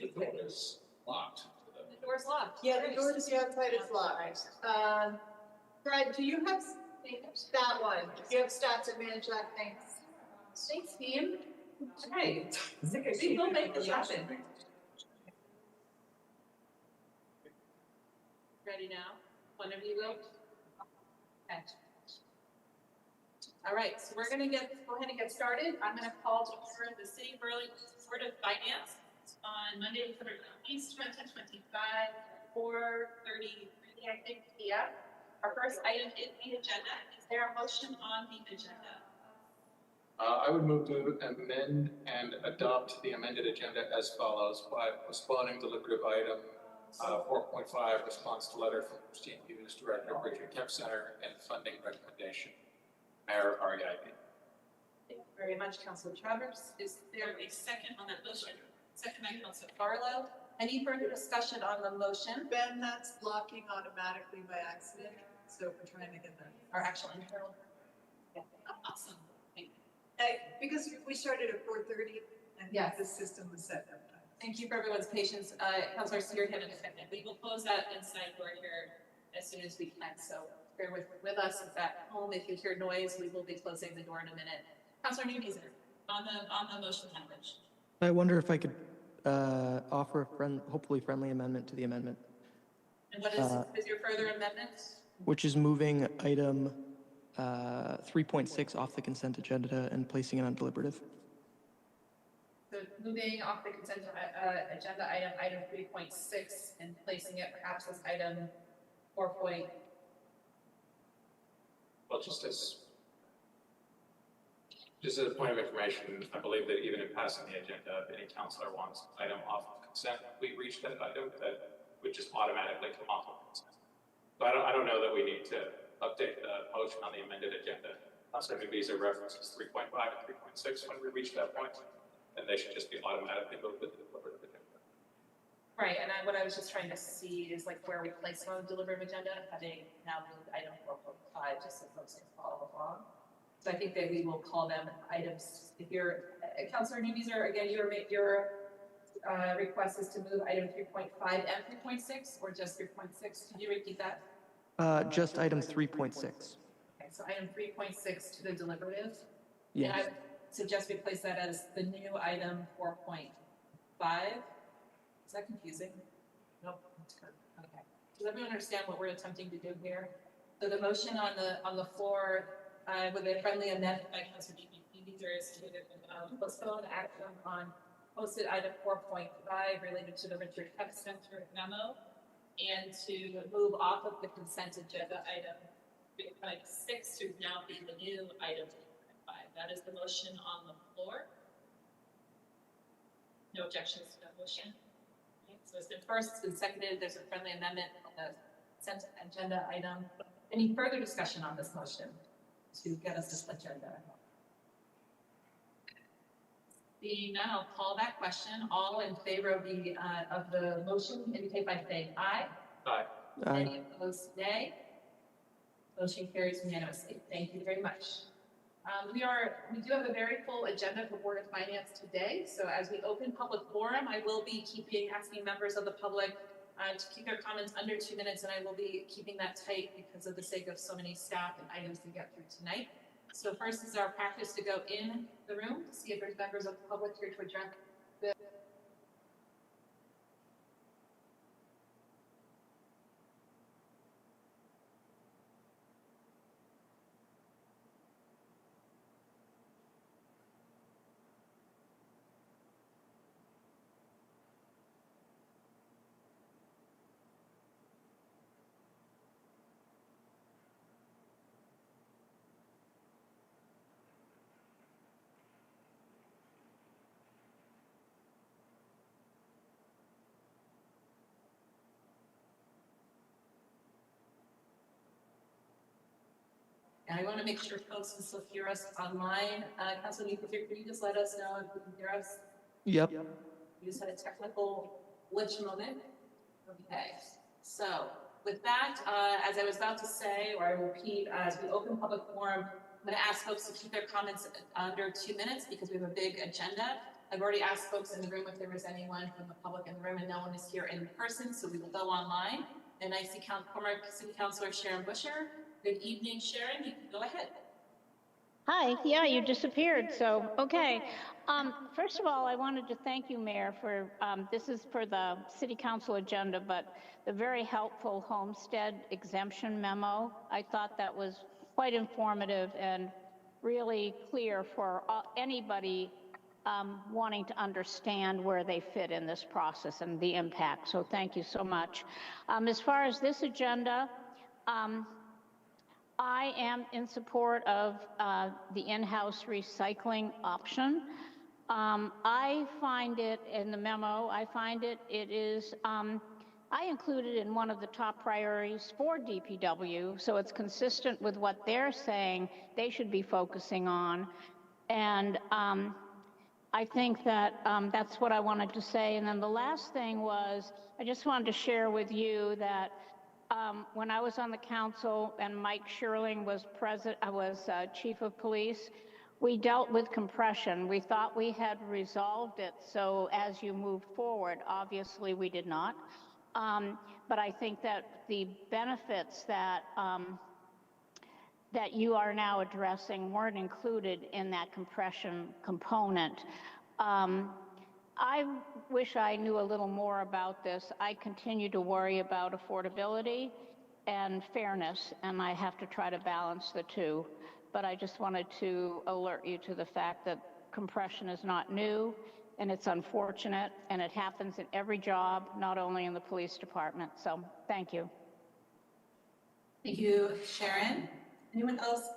The door is locked. The door's locked. Yeah, the door to the outside is locked. Fred, do you have that one? Do you have stats to manage that thing? Thanks, team. Okay. We will make this happen. Ready now? One of you will? Okay. All right, so we're going to go ahead and get started. I'm going to call to order the City of Burlington Board of Finance on Monday, December 2025, 4:33, I think, p.m. Our first item is the agenda. Is there a motion on the agenda? I would move to amend and adopt the amended agenda as follows by postponing deliberative item 4.5, response to letter from Christine Hughes, Director of Bridge and Camp Center, and funding recommendation. Mayor REIP. Thank you very much, Councilor Travers. Is there a second on that motion? Second by Councilor Barlow. Any further discussion on the motion? Ben, that's locking automatically by accident, so we're trying to get that. Our actual internal. Yeah. Awesome. Thank you. Because we started at 4:30, and yes, the system was set that time. Thank you for everyone's patience. Councilor Spearhead in a second. We will close that inside door here as soon as we can. So bear with us at home. If you hear noise, we will be closing the door in a minute. Councilor Nunez, on the motion language. I wonder if I could offer a hopefully friendly amendment to the amendment. And what is your further amendment? Which is moving item 3.6 off the consent agenda and placing it on deliberative. So moving off the consent agenda item 3.6 and placing it perhaps as item 4. Well, just as a point of information, I believe that even in passing the agenda, if any councilor wants an item off of consent, we reach that item, that would just automatically come off of consent. So I don't know that we need to update the motion on the amended agenda. Councilor Nunez references 3.5 and 3.6 when we reach that point, and they should just be automatically moved with the deliberative agenda. Right, and what I was just trying to see is like where we place it on the deliberative agenda, having now moved item 4.5, just so folks can follow along. So I think that we will call them items. If you're, Councilor Nunez, again, your request is to move item 3.5 and 3.6, or just 3.6? Could you repeat that? Just item 3.6. Okay, so item 3.6 to the deliberative. Yes. And I would suggest we place that as the new item 4.5. Is that confusing? Nope, that's good. Okay. Does everyone understand what we're attempting to do here? So the motion on the floor with a friendly amendment by Councilor Nunez is to postpone action on posted item 4.5 related to the Richard F. Center memo, and to move off of the consent agenda item 3.6 to now be the new item 3.5. That is the motion on the floor. No objections to that motion. So it's been first, it's been seconded. There's a friendly amendment on the consent agenda item. Any further discussion on this motion to get us this agenda? Being none, I'll call that question. All in favor of the motion indicate by saying aye. Aye. Aye. Any opposed, nay. Motion carries unanimously. Thank you very much. We do have a very full agenda for Board of Finance today. So as we open public forum, I will be asking members of the public to keep their comments under 2 minutes, and I will be keeping that tight because of the sake of so many staff and items to get through tonight. So first is our practice to go in the room to see if there's members of the public here to address the And I want to make sure folks can still hear us online. Councilor Nunez, can you just let us know if you can hear us? Yep. We just had a technical glitch moment. Okay, so with that, as I was about to say, or I repeat, as we open public forum, I'm going to ask folks to keep their comments under 2 minutes because we have a big agenda. I've already asked folks in the room if there was anyone from the public in the room, and no one is here in person, so we will go online. And I see former City Councilor Sharon Busher. Good evening, Sharon. You can go ahead. Hi, yeah, you disappeared, so, okay. First of all, I wanted to thank you, Mayor, for, this is for the City Council agenda, but the very helpful homestead exemption memo. I thought that was quite informative and really clear for anybody wanting to understand where they fit in this process and the impact, so thank you so much. As far as this agenda, I am in support of the in-house recycling option. I find it in the memo, it is, I included in one of the top priorities for DPW, so it's consistent with what they're saying they should be focusing on. And I think that that's what I wanted to say. And then the last thing was, I just wanted to share with you that when I was on the council and Mike Sherling was chief of police, we dealt with compression. We thought we had resolved it. So as you moved forward, obviously we did not. But I think that the benefits that that you are now addressing weren't included in that compression component. I wish I knew a little more about this. I continue to worry about affordability and fairness, and I have to try to balance the two. But I just wanted to alert you to the fact that compression is not new, and it's unfortunate, and it happens in every job, not only in the police department. So thank you. Thank you, Sharon. Anyone else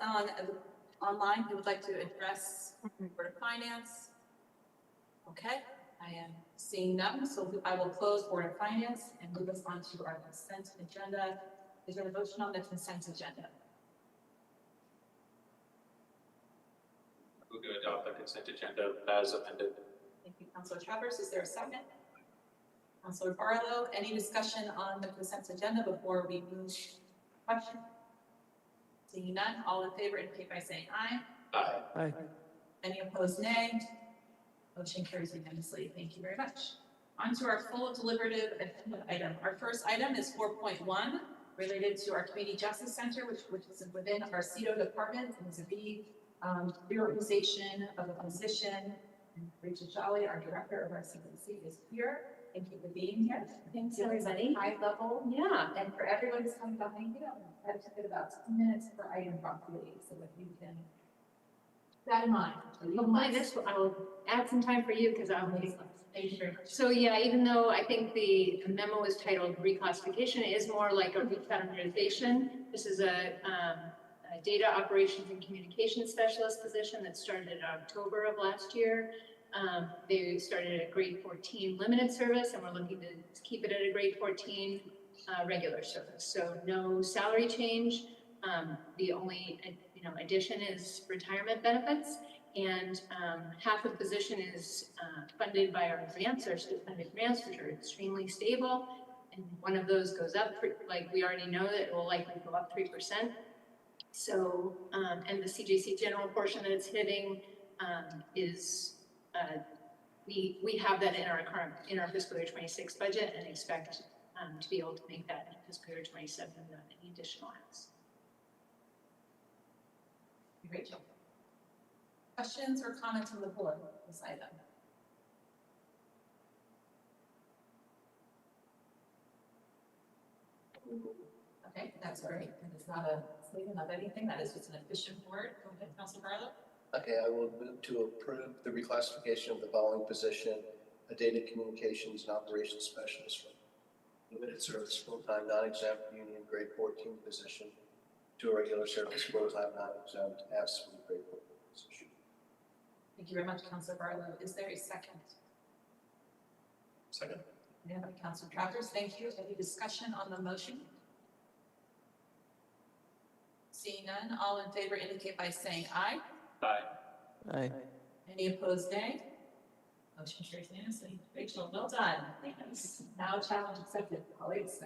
online who would like to address Board of Finance? Okay, I am seeing none, so I will close Board of Finance and move us on to our consent agenda. Is there a motion on the consent agenda? Move to adopt the consent agenda as amended. Thank you, Councilor Travers. Is there a second? Councilor Barlow, any discussion on the consent agenda before we move to question? Seeing none, all in favor indicate by saying aye. Aye. Aye. Any opposed, nay? Motion carries unanimously. Thank you very much. On to our full deliberative agenda item. Our first item is 4.1, related to our Community Justice Center, which is within our CEDO department, and is a reorganization of a position. And Rachel Jolly, our director of our CDC, is here. Thank you for being here. Thanks, everybody. High level. Yeah. And for everyone who's coming behind you, I have to get about 2 minutes per item properly, so if you can keep that in mind. I will add some time for you because I'll need. Thank you very much. So yeah, even though I think the memo is titled reclassification, it is more like a refamiliarization. This is a data operations and communication specialist position that started in October of last year. They started at grade 14 limited service, and we're looking to keep it at a grade 14 regular service. So no salary change. The only addition is retirement benefits, and half the position is funded by our grants, our state-funded grants, which are extremely stable. And one of those goes up, like we already know that it will likely go up 3%. So, and the CJC general portion that it's hitting is we have that in our fiscal year 26 budget, and expect to be able to make that in fiscal year 27 without any additional acts. Rachel. Questions or comments from the board on this item? Okay, that's great. And it's not a statement of anything. That is just an efficient word. Go ahead, Councilor Barlow. Okay, I will move to approve the reclassification of the following position, a data communications and operations specialist from limited service full-time non-exempt union grade 14 position to a regular service full-time non-exempt absolute grade 14 position. Thank you very much, Councilor Barlow. Is there a second? Second. Yeah, Councilor Travers, thank you. Any discussion on the motion? Seeing none, all in favor indicate by saying aye. Aye. Aye. Any opposed, nay? Motion carries unanimously. Rachel, well done. Thanks. Now challenge accepted, colleagues.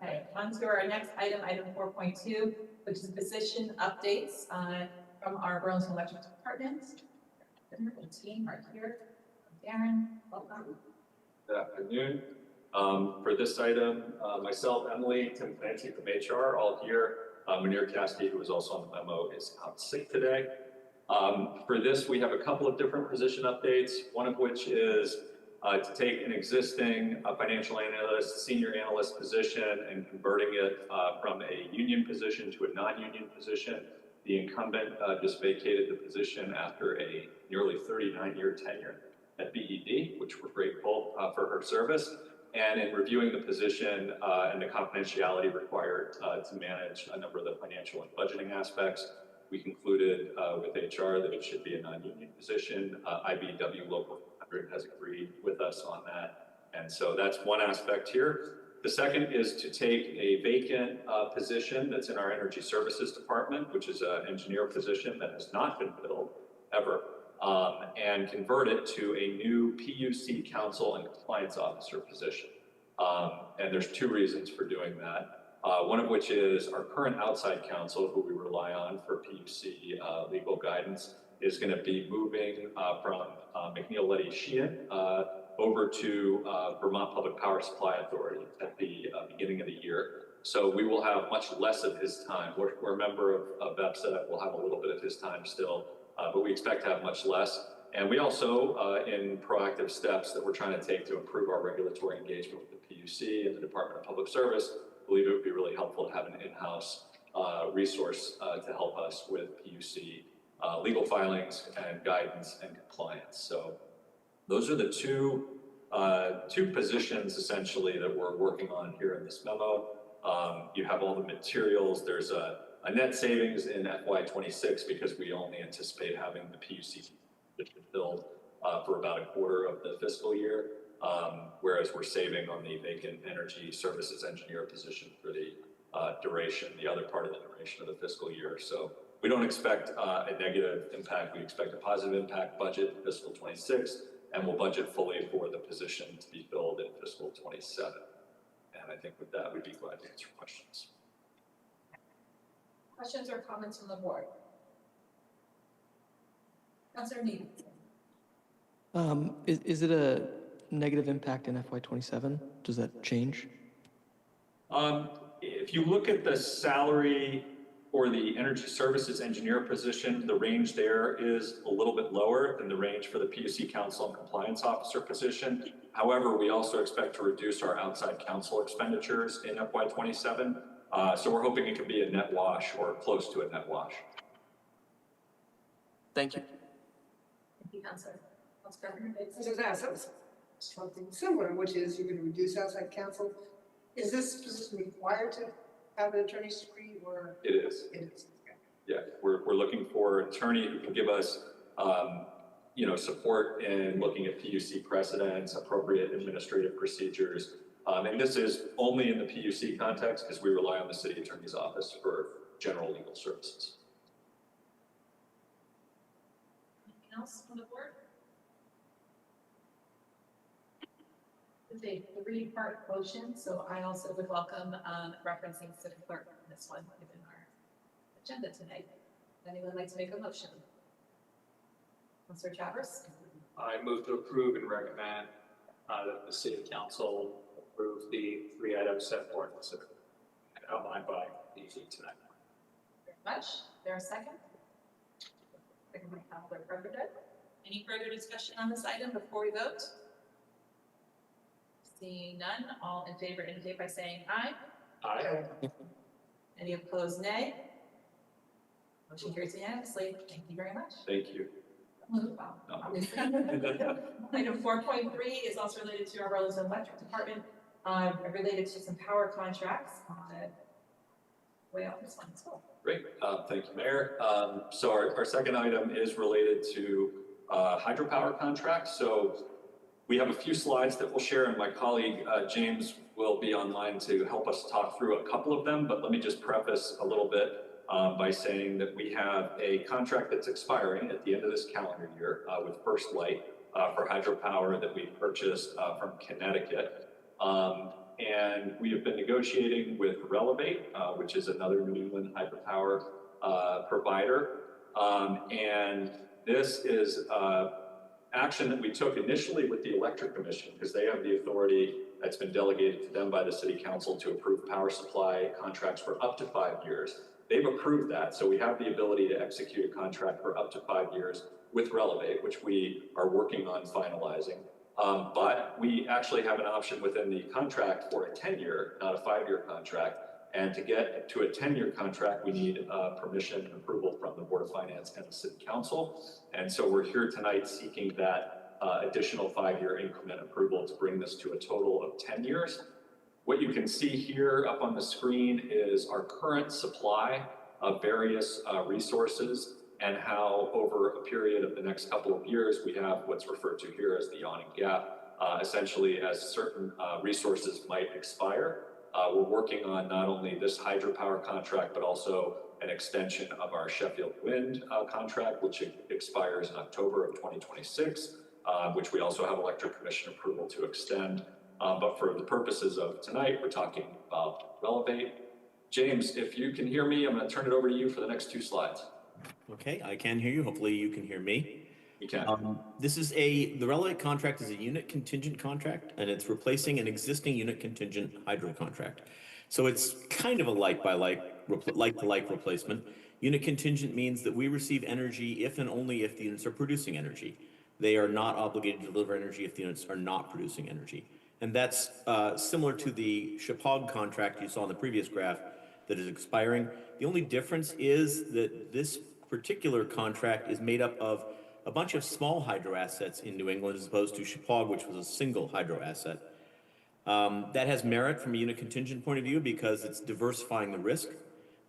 Okay, on to our next item, item 4.2, which is position updates from our Burlington Electric Department. The team are here. Aaron, welcome. Good afternoon. For this item, myself, Emily, Tim Clancy from HR, all here. Munir Caskey, who is also on the memo, is out sick today. For this, we have a couple of different position updates, one of which is to take an existing financial analyst, senior analyst position and converting it from a union position to a non-union position. The incumbent just vacated the position after a nearly 39-year tenure at BED, which we're grateful for her service. And in reviewing the position and the confidentiality required to manage a number of the financial and budgeting aspects, we concluded with HR that it should be a non-union position. IBW Local 100 has agreed with us on that. And so that's one aspect here. The second is to take a vacant position that's in our Energy Services Department, which is an engineer position that has not been filled ever, and convert it to a new PUC Counsel and Compliance Officer position. And there's two reasons for doing that. One of which is our current outside counsel, who we rely on for PUC legal guidance, is going to be moving from McNeil Letty Sheehan over to Vermont Public Power Supply Authority at the beginning of the year. So we will have much less of his time. We're a member of VEPSA. We'll have a little bit of his time still, but we expect to have much less. And we also, in proactive steps that we're trying to take to improve our regulatory engagement with the PUC and the Department of Public Service, believe it would be really helpful to have an in-house resource to help us with PUC legal filings and guidance and compliance. So those are the two positions essentially that we're working on here in this memo. You have all the materials. There's a net savings in FY26 because we only anticipate having the PUC filled for about a quarter of the fiscal year, whereas we're saving on the vacant energy services engineer position for the duration, the other part of the duration of the fiscal year. So we don't expect a negative impact. We expect a positive impact budget in fiscal 26, and we'll budget fully for the position to be filled in fiscal 27. And I think with that, we'd be glad to answer questions. Questions or comments from the board? Councilor Needham. Is it a negative impact in FY27? Does that change? If you look at the salary for the energy services engineer position, the range there is a little bit lower than the range for the PUC counsel and compliance officer position. However, we also expect to reduce our outside counsel expenditures in FY27. So we're hoping it could be a net wash or close to a net wash. Thank you. Thank you, Councilor. Something similar, which is you're going to reduce outside counsel. Is this position required to have an attorney's degree, or? It is. It is. Okay. Yeah, we're looking for an attorney who can give us, support in looking at PUC precedents, appropriate administrative procedures. And this is only in the PUC context because we rely on the city attorney's office for general legal services. Anything else from the board? It's a three-part motion, so I also would welcome referencing city clerk on this one, given our agenda tonight. Would anyone like to make a motion? Councilor Chavez? I move to approve and recommend that the city council approve the three items set forth and outlined by the EC tonight. Very much. There a second? Second by Councilor President. Any further discussion on this item before we vote? Seeing none, all in favor indicate by saying aye. Aye. Any opposed, nay? Motion carries unanimously. Thank you very much. Thank you. Obviously. Item 4.3 is also related to our Burlington Electric Department, related to some power contracts. Way out this one as well. Great. Thank you, Mayor. So our second item is related to hydropower contracts. So we have a few slides that we'll share, and my colleague James will be online to help us talk through a couple of them. But let me just preface a little bit by saying that we have a contract that's expiring at the end of this calendar year with First Light for hydropower that we purchased from Connecticut. And we have been negotiating with Relevate, which is another New England hydropower provider. And this is action that we took initially with the Electric Commission, because they have the authority that's been delegated to them by the City Council to approve power supply contracts for up to 5 years. They've approved that, so we have the ability to execute a contract for up to 5 years with Relevate, which we are working on finalizing. But we actually have an option within the contract for a 10-year, not a 5-year contract. And to get to a 10-year contract, we need permission and approval from the Board of Finance and the City Council. And so we're here tonight seeking that additional 5-year increment approval to bring this to a total of 10 years. What you can see here up on the screen is our current supply of various resources and how over a period of the next couple of years, we have what's referred to here as the yawning gap, essentially as certain resources might expire. We're working on not only this hydropower contract, but also an extension of our Sheffield Wind contract, which expires in October of 2026, which we also have Electric Commission approval to extend. But for the purposes of tonight, we're talking about Relevate. James, if you can hear me, I'm going to turn it over to you for the next 2 slides. Okay, I can hear you. Hopefully you can hear me. You can. The Relevate contract is a unit contingent contract, and it's replacing an existing unit contingent hydro contract. So it's kind of a like-to-like replacement. Unit contingent means that we receive energy if and only if the units are producing energy. They are not obligated to deliver energy if the units are not producing energy. And that's similar to the Chippewa contract you saw in the previous graph that is expiring. The only difference is that this particular contract is made up of a bunch of small hydro assets in New England as opposed to Chippewa, which was a single hydro asset. That has merit from a unit contingent point of view because it's diversifying the risk.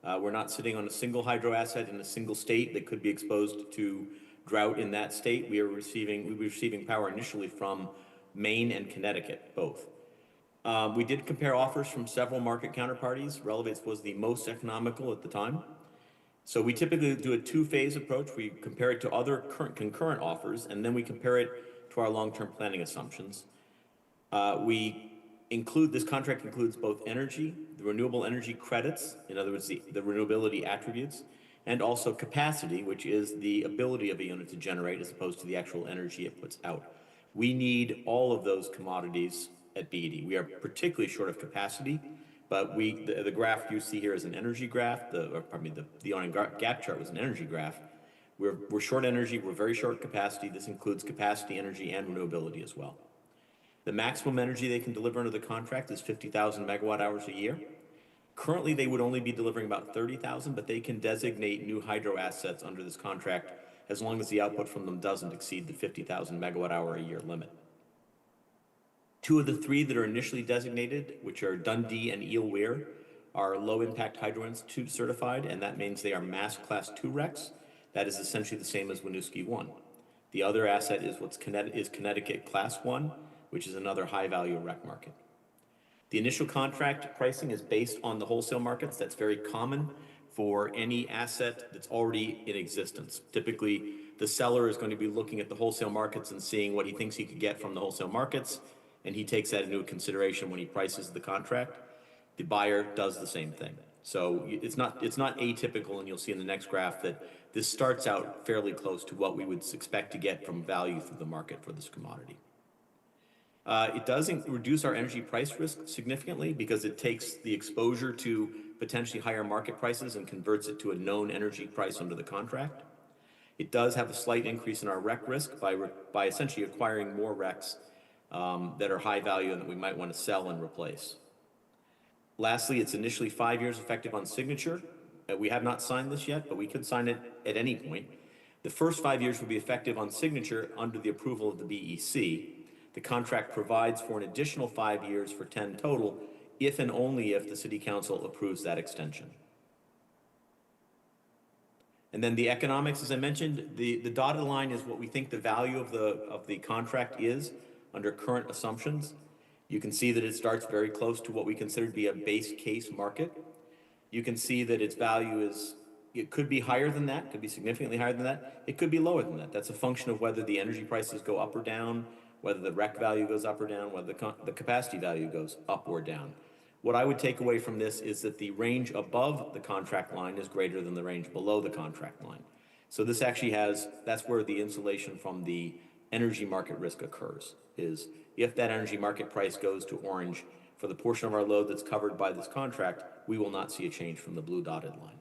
We're not sitting on a single hydro asset in a single state that could be exposed to drought in that state. We were receiving power initially from Maine and Connecticut, both. We did compare offers from several market counterparties. Relevate's was the most economical at the time. So we typically do a 2-phase approach. We compare it to other concurrent offers, and then we compare it to our long-term planning assumptions. This contract includes both energy, the renewable energy credits, in other words, the renewability attributes, and also capacity, which is the ability of a unit to generate as opposed to the actual energy it puts out. We need all of those commodities at BED. We are particularly short of capacity, but the graph you see here is an energy graph. The yawning gap chart was an energy graph. We're short energy, we're very short capacity. This includes capacity, energy, and renewability as well. The maximum energy they can deliver under the contract is 50,000 megawatt hours a year. Currently, they would only be delivering about 30,000, but they can designate new hydro assets under this contract as long as the output from them doesn't exceed the 50,000 megawatt hour a year limit. 2 of the 3 that are initially designated, which are Dundee and Eel Weir, are Low Impact Hydro Institute certified, and that means they are Mass Class 2 RECs. That is essentially the same as Winooski 1. The other asset is Connecticut Class 1, which is another high-value REC market. The initial contract pricing is based on the wholesale markets. That's very common for any asset that's already in existence. Typically, the seller is going to be looking at the wholesale markets and seeing what he thinks he could get from the wholesale markets, and he takes that into consideration when he prices the contract. The buyer does the same thing. So it's not atypical, and you'll see in the next graph that this starts out fairly close to what we would expect to get from value through the market for this commodity. It does reduce our energy price risk significantly because it takes the exposure to potentially higher market prices and converts it to a known energy price under the contract. It does have a slight increase in our REC risk by essentially acquiring more RECs that are high value and that we might want to sell and replace. Lastly, it's initially 5 years effective on signature. We have not signed this yet, but we could sign it at any point. The first 5 years will be effective on signature under the approval of the BEC. The contract provides for an additional 5 years for 10 total, if and only if the City Council approves that extension. And then the economics, as I mentioned, the dotted line is what we think the value of the contract is under current assumptions. You can see that it starts very close to what we consider to be a base case market. You can see that its value it could be higher than that, could be significantly higher than that. It could be lower than that. That's a function of whether the energy prices go up or down, whether the REC value goes up or down, whether the capacity value goes up or down. What I would take away from this is that the range above the contract line is greater than the range below the contract line. So this actually that's where the insulation from the energy market risk occurs, is if that energy market price goes to orange for the portion of our load that's covered by this contract, we will not see a change from the blue dotted line.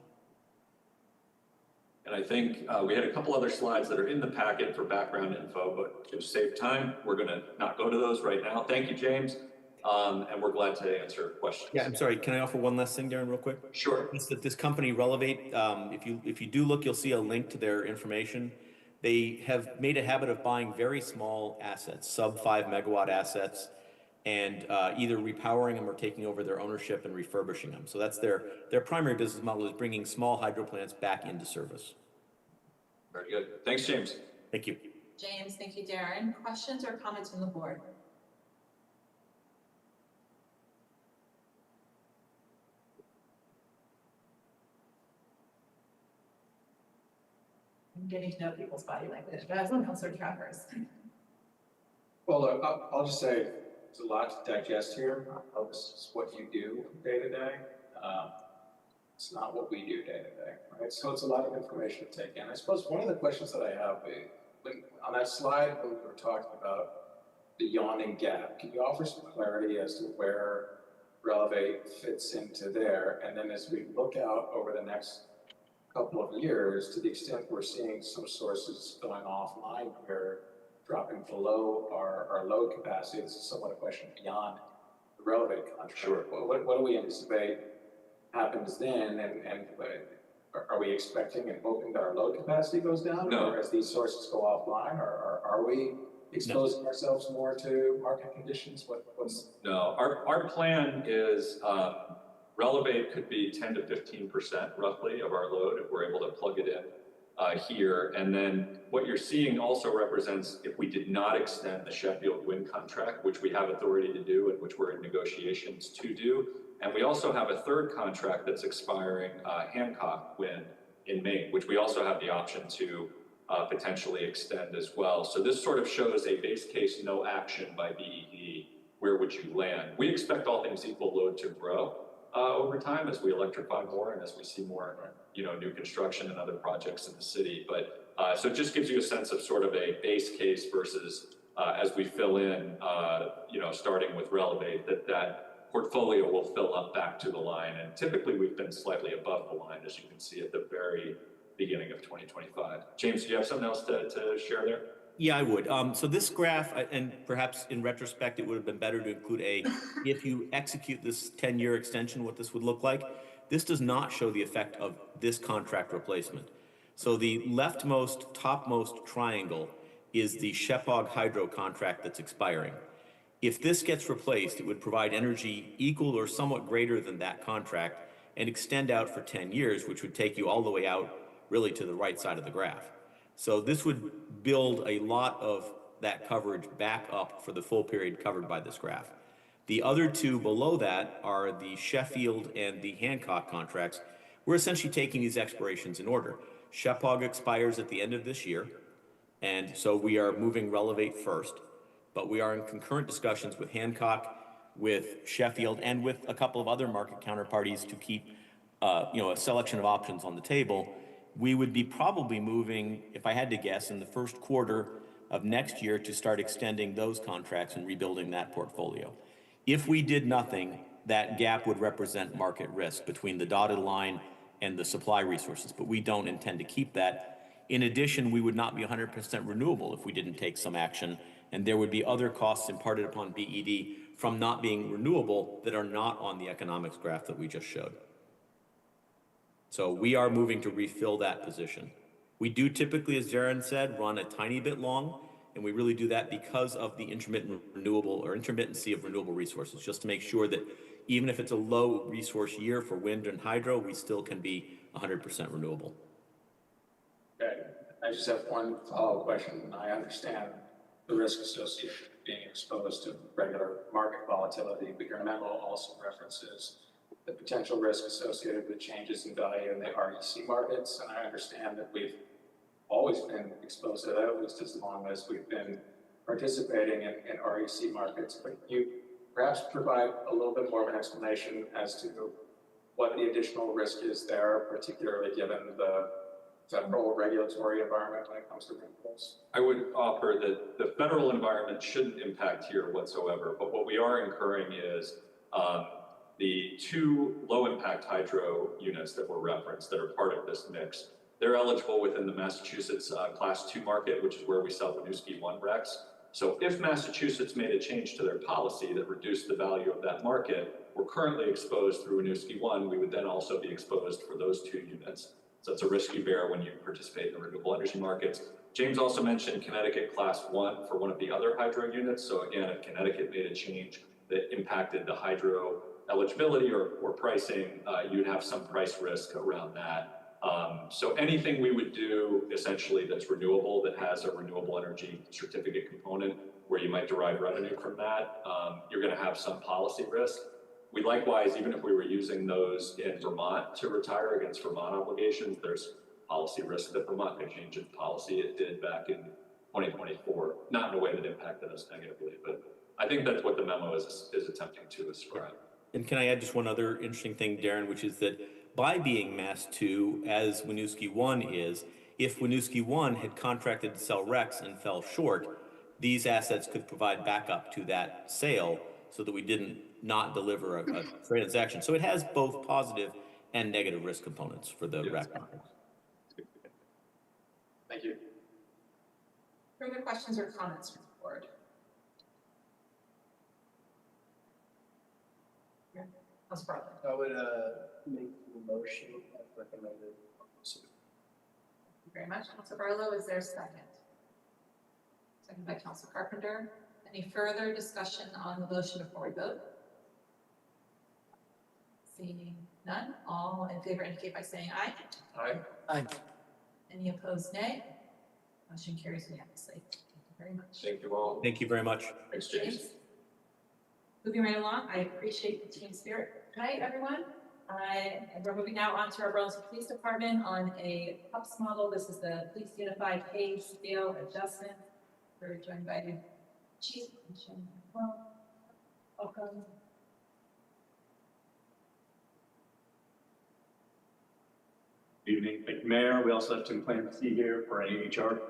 And I think we had a couple other slides that are in the packet for background info, but to save time, we're going to not go to those right now. Thank you, James. And we're glad to answer questions. Yeah, I'm sorry. Can I offer one last thing, Darren, real quick? Sure. It's that this company, Relevate, if you do look, you'll see a link to their information. They have made a habit of buying very small assets, sub 5 megawatt assets, and either repowering them or taking over their ownership and refurbishing them. So that's their primary business model, is bringing small hydro plants back into service. Very good. Thanks, James. Thank you. James, thank you, Darren. Questions or comments from the board? I'm getting to know people's body language, but as one Councilor Travers. Well, I'll just say there's a lot to digest here. This is what you do day to day. It's not what we do day to day, right? So it's a lot of information to take in. I suppose one of the questions that I have, on that slide when we were talking about the yawning gap, can you offer some clarity as to where Relevate fits into there? And then as we look out over the next couple of years, to the extent we're seeing some sources going offline, we're dropping below our load capacity. This is somewhat a question beyond the Relevate contract. Sure. What do we anticipate happens then, and are we expecting and hoping that our load capacity goes down? No. Or as these sources go offline, or are we exposing ourselves more to market conditions? What's No, our plan is Relevate could be 10 to 15% roughly of our load if we're able to plug it in here. And then what you're seeing also represents if we did not extend the Sheffield wind contract, which we have authority to do and which we're in negotiations to do. And we also have a third contract that's expiring, Hancock Wind in Maine, which we also have the option to potentially extend as well. So this sort of shows a base case no action by BED. Where would you land? We expect all things equal load to grow over time as we electrify more and as we see more, new construction and other projects in the city. But so it just gives you a sense of sort of a base case versus as we fill in, starting with Relevate, that portfolio will fill up back to the line. And typically we've been slightly above the line, as you can see at the very beginning of 2025. James, do you have something else to share there? Yeah, I would. So this graph, and perhaps in retrospect, it would have been better to include if you execute this 10-year extension, what this would look like. This does not show the effect of this contract replacement. So the leftmost, topmost triangle is the Shepog hydro contract that's expiring. If this gets replaced, it would provide energy equal or somewhat greater than that contract and extend out for 10 years, which would take you all the way out really to the right side of the graph. So this would build a lot of that coverage back up for the full period covered by this graph. The other two below that are the Sheffield and the Hancock contracts. We're essentially taking these expirations in order. Shepog expires at the end of this year, and so we are moving Relevate first. But we are in concurrent discussions with Hancock, with Sheffield, and with a couple of other market counterparties to keep, a selection of options on the table. We would be probably moving, if I had to guess, in the first quarter of next year to start extending those contracts and rebuilding that portfolio. If we did nothing, that gap would represent market risk between the dotted line and the supply resources, but we don't intend to keep that. In addition, we would not be 100% renewable if we didn't take some action, and there would be other costs imparted upon BED from not being renewable that are not on the economics graph that we just showed. So we are moving to refill that position. We do typically, as Darren said, run a tiny bit long, and we really do that because of the intermittency of renewable resources, just to make sure that even if it's a low resource year for wind and hydro, we still can be 100% renewable. Okay, I just have one follow-up question. I understand the risk associated with being exposed to regular market volatility, but your memo also references the potential risk associated with changes in value in the REC markets. And I understand that we've always been exposed to that, at least as long as we've been participating in REC markets. But can you perhaps provide a little bit more of an explanation as to what the additional risk is there, particularly given the federal regulatory environment when it comes to renewables? I would offer that the federal environment shouldn't impact here whatsoever, but what we are incurring is the 2 low-impact hydro units that were referenced that are part of this mix. They're eligible within the Massachusetts Class 2 market, which is where we sell Winooski 1 RECs. So if Massachusetts made a change to their policy that reduced the value of that market, we're currently exposed through Winooski 1, we would then also be exposed for those 2 units. So it's a risk you bear when you participate in the renewable energy markets. James also mentioned Connecticut Class 1 for one of the other hydro units. So again, if Connecticut made a change that impacted the hydro eligibility or pricing, you'd have some price risk around that. So anything we would do essentially that's renewable, that has a renewable energy certificate component where you might derive revenue from that, you're going to have some policy risk. We likewise, even if we were using those in Vermont to retire against Vermont obligations, there's policy risk that Vermont may change its policy. It did back in 2024, not in a way that impacted us negatively, but I think that's what the memo is attempting to ascribe. And can I add just one other interesting thing, Darren, which is that by being Mass 2, as Winooski 1 is, if Winooski 1 had contracted to sell RECs and fell short, these assets could provide backup to that sale so that we didn't not deliver a transaction. So it has both positive and negative risk components for the REC market. Thank you. Further questions or comments from the board? Councilor Bartlett. I would make the motion as recommended. Thank you very much. Councilor Barlow, is there a second? Second by Councilor Carpenter. Any further discussion on the motion before we vote? Seeing none, all in favor indicate by saying aye. Aye. Aye. Any opposed, nay? Motion carries unanimously. Thank you very much. Thank you all. Thank you very much. Thanks, James. Moving right along, I appreciate the team spirit. Good night, everyone. We're moving now on to our Burlington Police Department on a PUPS model. This is the Police Unified Pay Scale Adjustment. We're joined by the Chief. Welcome. Good evening. Thank you, Mayor. We also have Tim Clancy here for any HR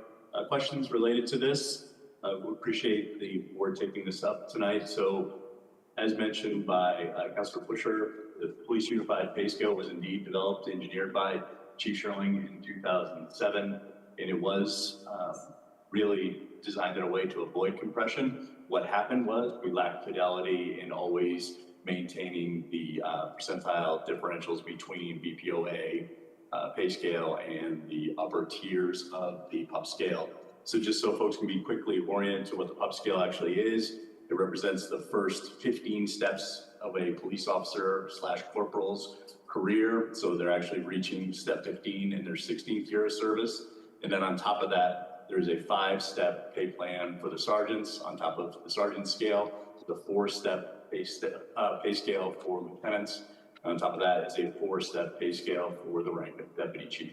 questions related to this. We appreciate the board taking this up tonight. So, as mentioned by Councilor Busher, the Police Unified Pay Scale was indeed developed, engineered by Chief Sherling in 2007, and it was really designed in a way to avoid compression. What happened was we lacked fidelity in always maintaining the percentile differentials between BPOA pay scale and the upper tiers of the PUP scale. So just so folks can be quickly oriented to what the PUP scale actually is, it represents the first 15 steps of a police officer / corporal's career. So they're actually reaching step 15 in their 16th year of service. And then on top of that, there's a 5-step pay plan for the sergeants on top of the sergeant scale, the 4-step pay scale for lieutenants. On top of that is a 4-step pay scale for the rank of deputy chief.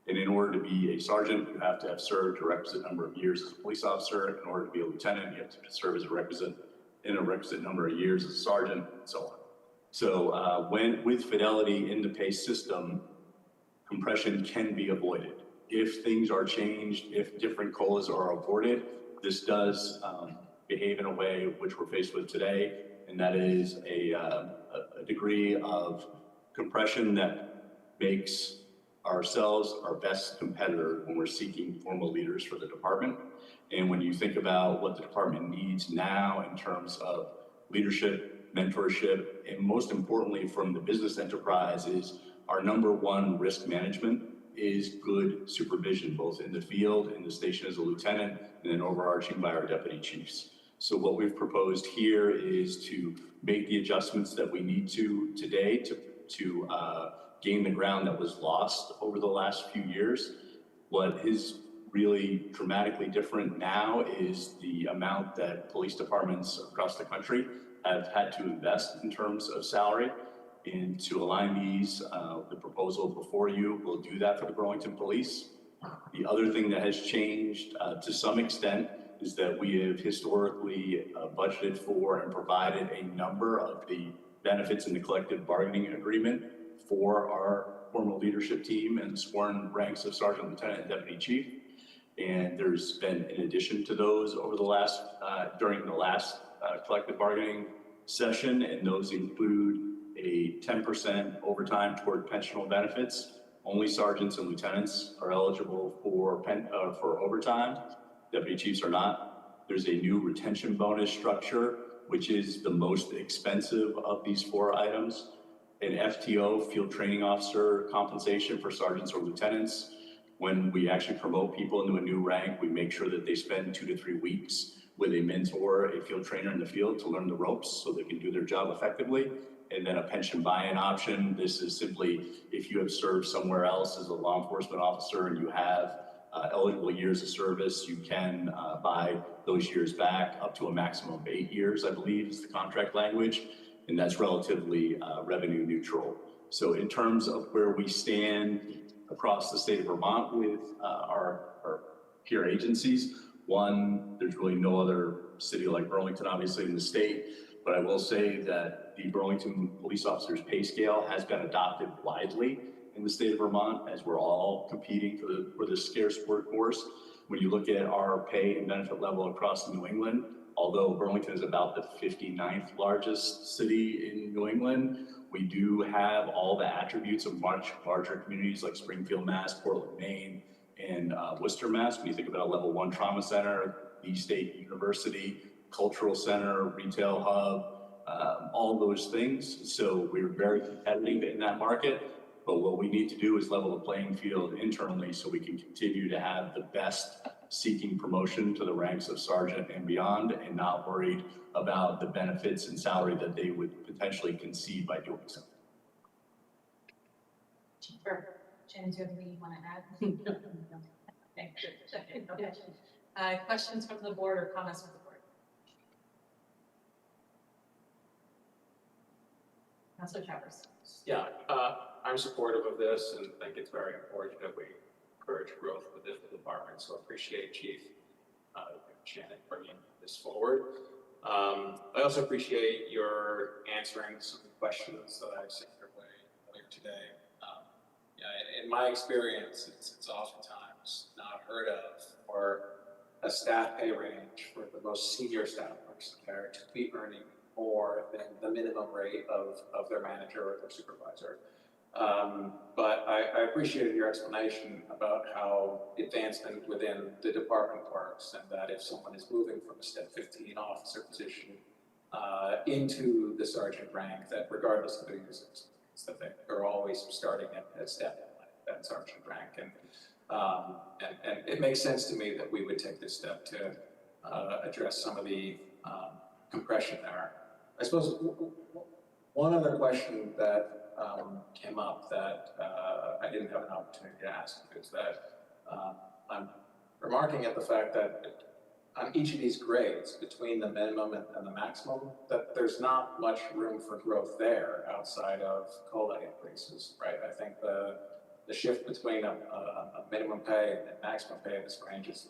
And in order to be a sergeant, you have to have served a requisite number of years as a police officer. In order to be a lieutenant, you have to serve as a requisite number of years as a sergeant, and so on. So with fidelity in the pay system, compression can be avoided. If things are changed, if different COLAs are awarded, this does behave in a way which we're faced with today, and that is a degree of compression that makes ourselves our best competitor when we're seeking formal leaders for the department. And when you think about what the department needs now in terms of leadership, mentorship, and most importantly from the business enterprise, is our #1 risk management is good supervision, both in the field, in the station as a lieutenant, and then overarching by our deputy chiefs. So what we've proposed here is to make the adjustments that we need to today to gain the ground that was lost over the last few years. What is really dramatically different now is the amount that police departments across the country have had to invest in terms of salary. And to align these, the proposal before you will do that for the Burlington Police. The other thing that has changed to some extent is that we have historically budgeted for and provided a number of the benefits in the collective bargaining agreement for our formal leadership team and the sworn ranks of sergeant, lieutenant, and deputy chief. And there's been, in addition to those over the last, during the last collective bargaining session, and those include a 10% overtime toward pensional benefits. Only sergeants and lieutenants are eligible for overtime. Deputy chiefs are not. There's a new retention bonus structure, which is the most expensive of these 4 items. An FTO, field training officer compensation for sergeants or lieutenants. When we actually promote people into a new rank, we make sure that they spend 2 to 3 weeks with a mentor, a field trainer in the field to learn the ropes so they can do their job effectively. And then a pension buy-in option. This is simply if you have served somewhere else as a law enforcement officer and you have eligible years of service, you can buy those years back up to a maximum of 8 years, I believe is the contract language. And that's relatively revenue neutral. So in terms of where we stand across the state of Vermont with our peer agencies, one, there's really no other city like Burlington, obviously, in the state. But I will say that the Burlington police officers pay scale has been adopted widely in the state of Vermont as we're all competing for the scarce workforce. When you look at our pay and benefit level across New England, although Burlington is about the 59th largest city in New England, we do have all the attributes of much larger communities like Springfield, Mass, Portland, Maine, and Worcester, Mass. When you think about a level 1 trauma center, the state university, cultural center, retail hub, all those things. So we're very competitive in that market, but what we need to do is level the playing field internally so we can continue to have the best seeking promotion to the ranks of sergeant and beyond, and not worried about the benefits and salary that they would potentially concede by doing so. Sure. Jen, do you have anything you want to add? No. Okay, good. Okay. Questions from the board or comments from the board? Councilor Travers. Yeah, I'm supportive of this and think it's very important that we encourage growth within the department. So appreciate Chief Shannon bringing this forward. I also appreciate your answering some questions that I've sent your way earlier today. In my experience, it's oftentimes not heard of for a staff pay range for the most senior staff person there to be earning more than the minimum rate of their manager or their supervisor. But I appreciated your explanation about how advancement within the department works, and that if someone is moving from a step 15 officer position into the sergeant rank, that regardless of their years of experience, that they're always starting at step that sergeant rank. And it makes sense to me that we would take this step to address some of the compression there. I suppose one other question that came up that I didn't have an opportunity to ask is that I'm remarking at the fact that on each of these grades, between the minimum and the maximum, that there's not much room for growth there outside of COLA increases, right? I think the shift between a minimum pay and maximum pay in this range is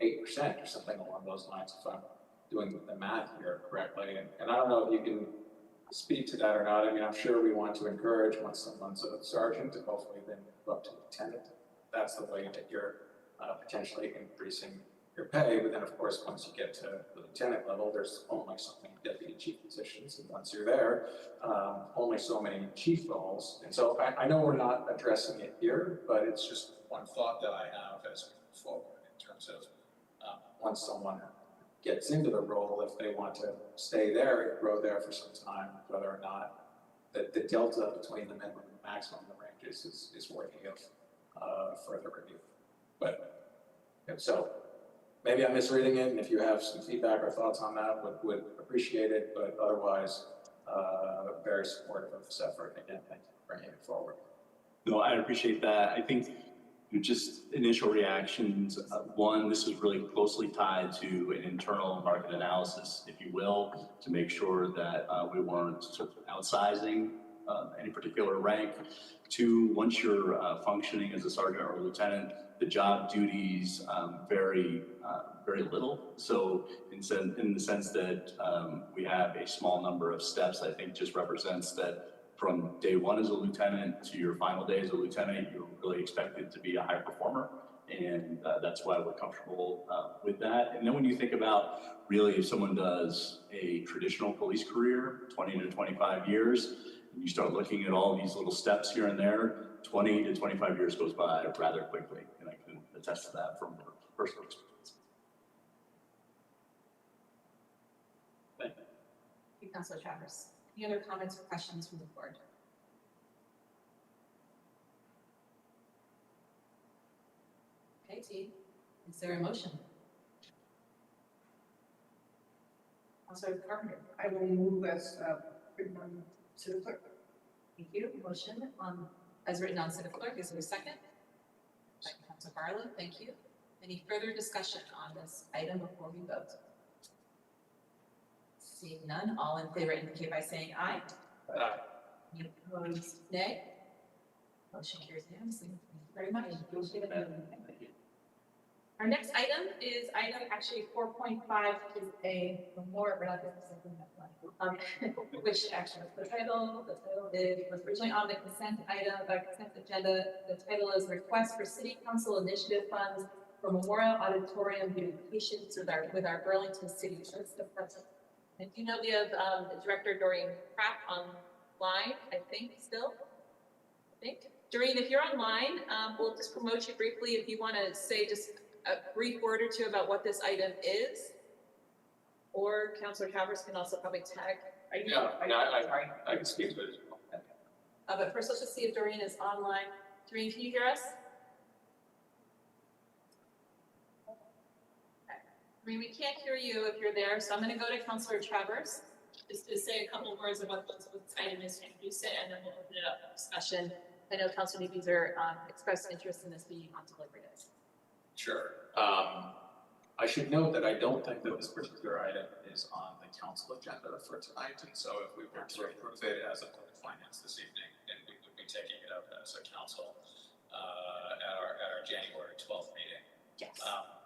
8% or something along those lines, if I'm doing the math here correctly. And I don't know if you can speak to that or not. I mean, I'm sure we want to encourage once someone's a sergeant to hopefully then go up to lieutenant. That's the way that you're potentially increasing your pay. But then, of course, once you get to the lieutenant level, there's only so many deputy chief positions. And once you're there, only so many chief roles. And so I know we're not addressing it here, but it's just one thought that I have as we move forward in terms of once someone gets into the role, if they want to stay there and grow there for some time, whether or not the delta between the minimum and maximum in the ranges is worthy of further review. But so maybe I'm misreading it, and if you have some feedback or thoughts on that, would appreciate it. But otherwise, very supportive of this effort. Again, thank you for bringing it forward. No, I appreciate that. I think just initial reactions. One, this is really closely tied to an internal market analysis, if you will, to make sure that we weren't sort of outsizing any particular rank. Two, once you're functioning as a sergeant or lieutenant, the job duties vary very little. So in the sense that we have a small number of steps, I think just represents that from day one as a lieutenant to your final day as a lieutenant, you're really expected to be a high performer. And that's why we're comfortable with that. And then when you think about really if someone does a traditional police career, 20 to 25 years, and you start looking at all these little steps here and there, 20 to 25 years goes by rather quickly. And I can attest to that from personal experience. Thank you. Thank you, Councilor Travers. Any other comments or questions from the board? Okay, T, is there a motion? Councilor Carpenter. I will move as written on City Clerk. Thank you. Motion as written on City Clerk. Is there a second? Second, Councilor Barlow. Thank you. Any further discussion on this item before we vote? Seeing none, all in favor indicate by saying aye. Aye. Any opposed, nay? Motion carries unanimously. Thank you very much. Our next item is item actually 4.5, which is a memorial, which actually is the title. The title was originally on the consent item, consent agenda. The title is Request for City Council Initiative Funds for Memorial Auditorium Beautifications with our Burlington City Church Department. And do you know we have Director Doreen Pratt online, I think, still? Doreen, if you're online, we'll just promote you briefly if you want to say just a brief word or two about what this item is. Or Councilor Travers can also probably tag. I can speak to it as well. But first, let's just see if Doreen is online. Doreen, can you hear us? Doreen, we can't hear you if you're there, so I'm going to go to Councilor Travers just to say a couple of words about what this item is, to introduce it, and then we'll open it up for discussion. I know Councilor Nebeser expressed interest in this being on deliberative. Sure. I should note that I don't think that this particular item is on the council agenda for tonight, and so if we were to approve it as a public finance this evening, then we would be taking it up as a council at our January 12th meeting. Yes.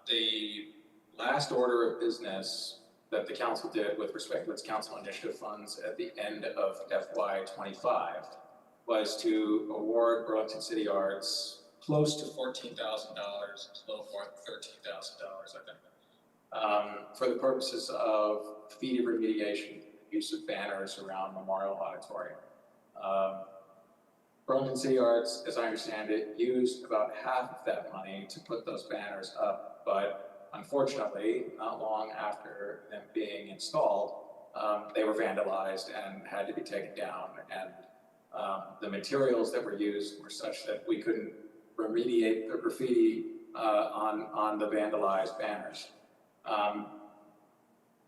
The last order of business that the council did with respect to its council initiative funds at the end of FY25 was to award Burlington City Arts close to $14,000, a little more than $13,000, I think, for the purposes of graffiti remediation, use of banners around Memorial Auditorium. Burlington City Arts, as I understand it, used about half of that money to put those banners up, but unfortunately, not long after them being installed, they were vandalized and had to be taken down, and the materials that were used were such that we couldn't remediate the graffiti on the vandalized banners.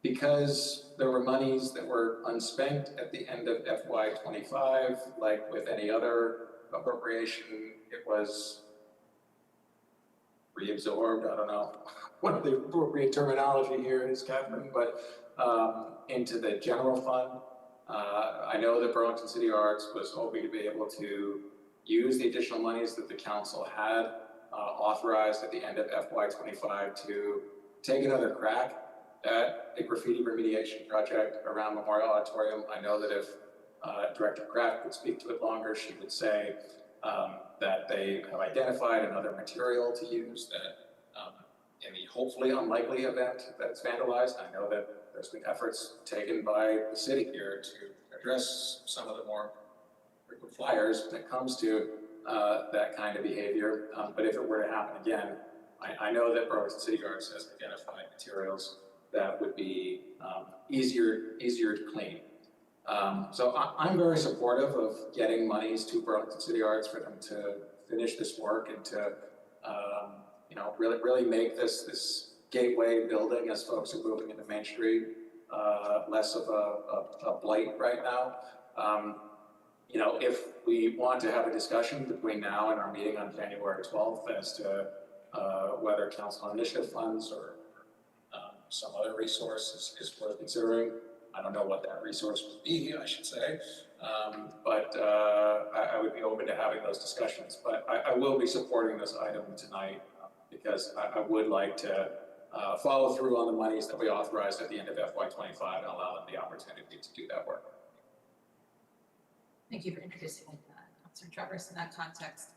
Because there were monies that were unspent at the end of FY25, like with any other appropriation, it was reabsorbed, I don't know what the appropriate terminology here is, Catherine, but into the general fund. I know that Burlington City Arts was hoping to be able to use the additional monies that the council had authorized at the end of FY25 to take another crack at a graffiti remediation project around Memorial Auditorium. I know that if Director Kraft could speak to it longer, she would say that they have identified another material to use that in the hopefully unlikely event that it's vandalized. I know that there's been efforts taken by the city here to address some of the more frequent flyers when it comes to that kind of behavior. But if it were to happen again, I know that Burlington City Arts has identified materials that would be easier to clean. So I'm very supportive of getting monies to Burlington City Arts for them to finish this work and to really make this gateway building as folks are moving into Main Street less of a blight right now. If we want to have a discussion between now and our meeting on January 12th as to whether council initiative funds or some other resource is worth considering, I don't know what that resource would be, I should say, but I would be open to having those discussions. But I will be supporting this item tonight because I would like to follow through on the monies that we authorized at the end of FY25 and allow them the opportunity to do that work. Thank you for introducing Councilor Travers in that context.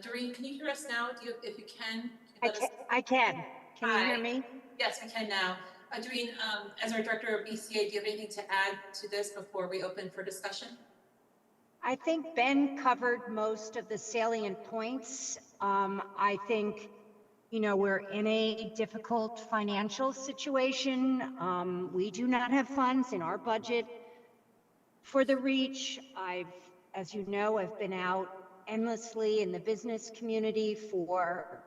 Doreen, can you hear us now? If you can let us. I can. Can you hear Hi. me? Yes, we can now. Doreen, as our Director of BCA, do you have anything to add to this before we open for discussion? I think Ben covered most of the salient points. I think, we're in a difficult financial situation. We do not have funds in our budget for the reach. As you know, I've been out endlessly in the business community for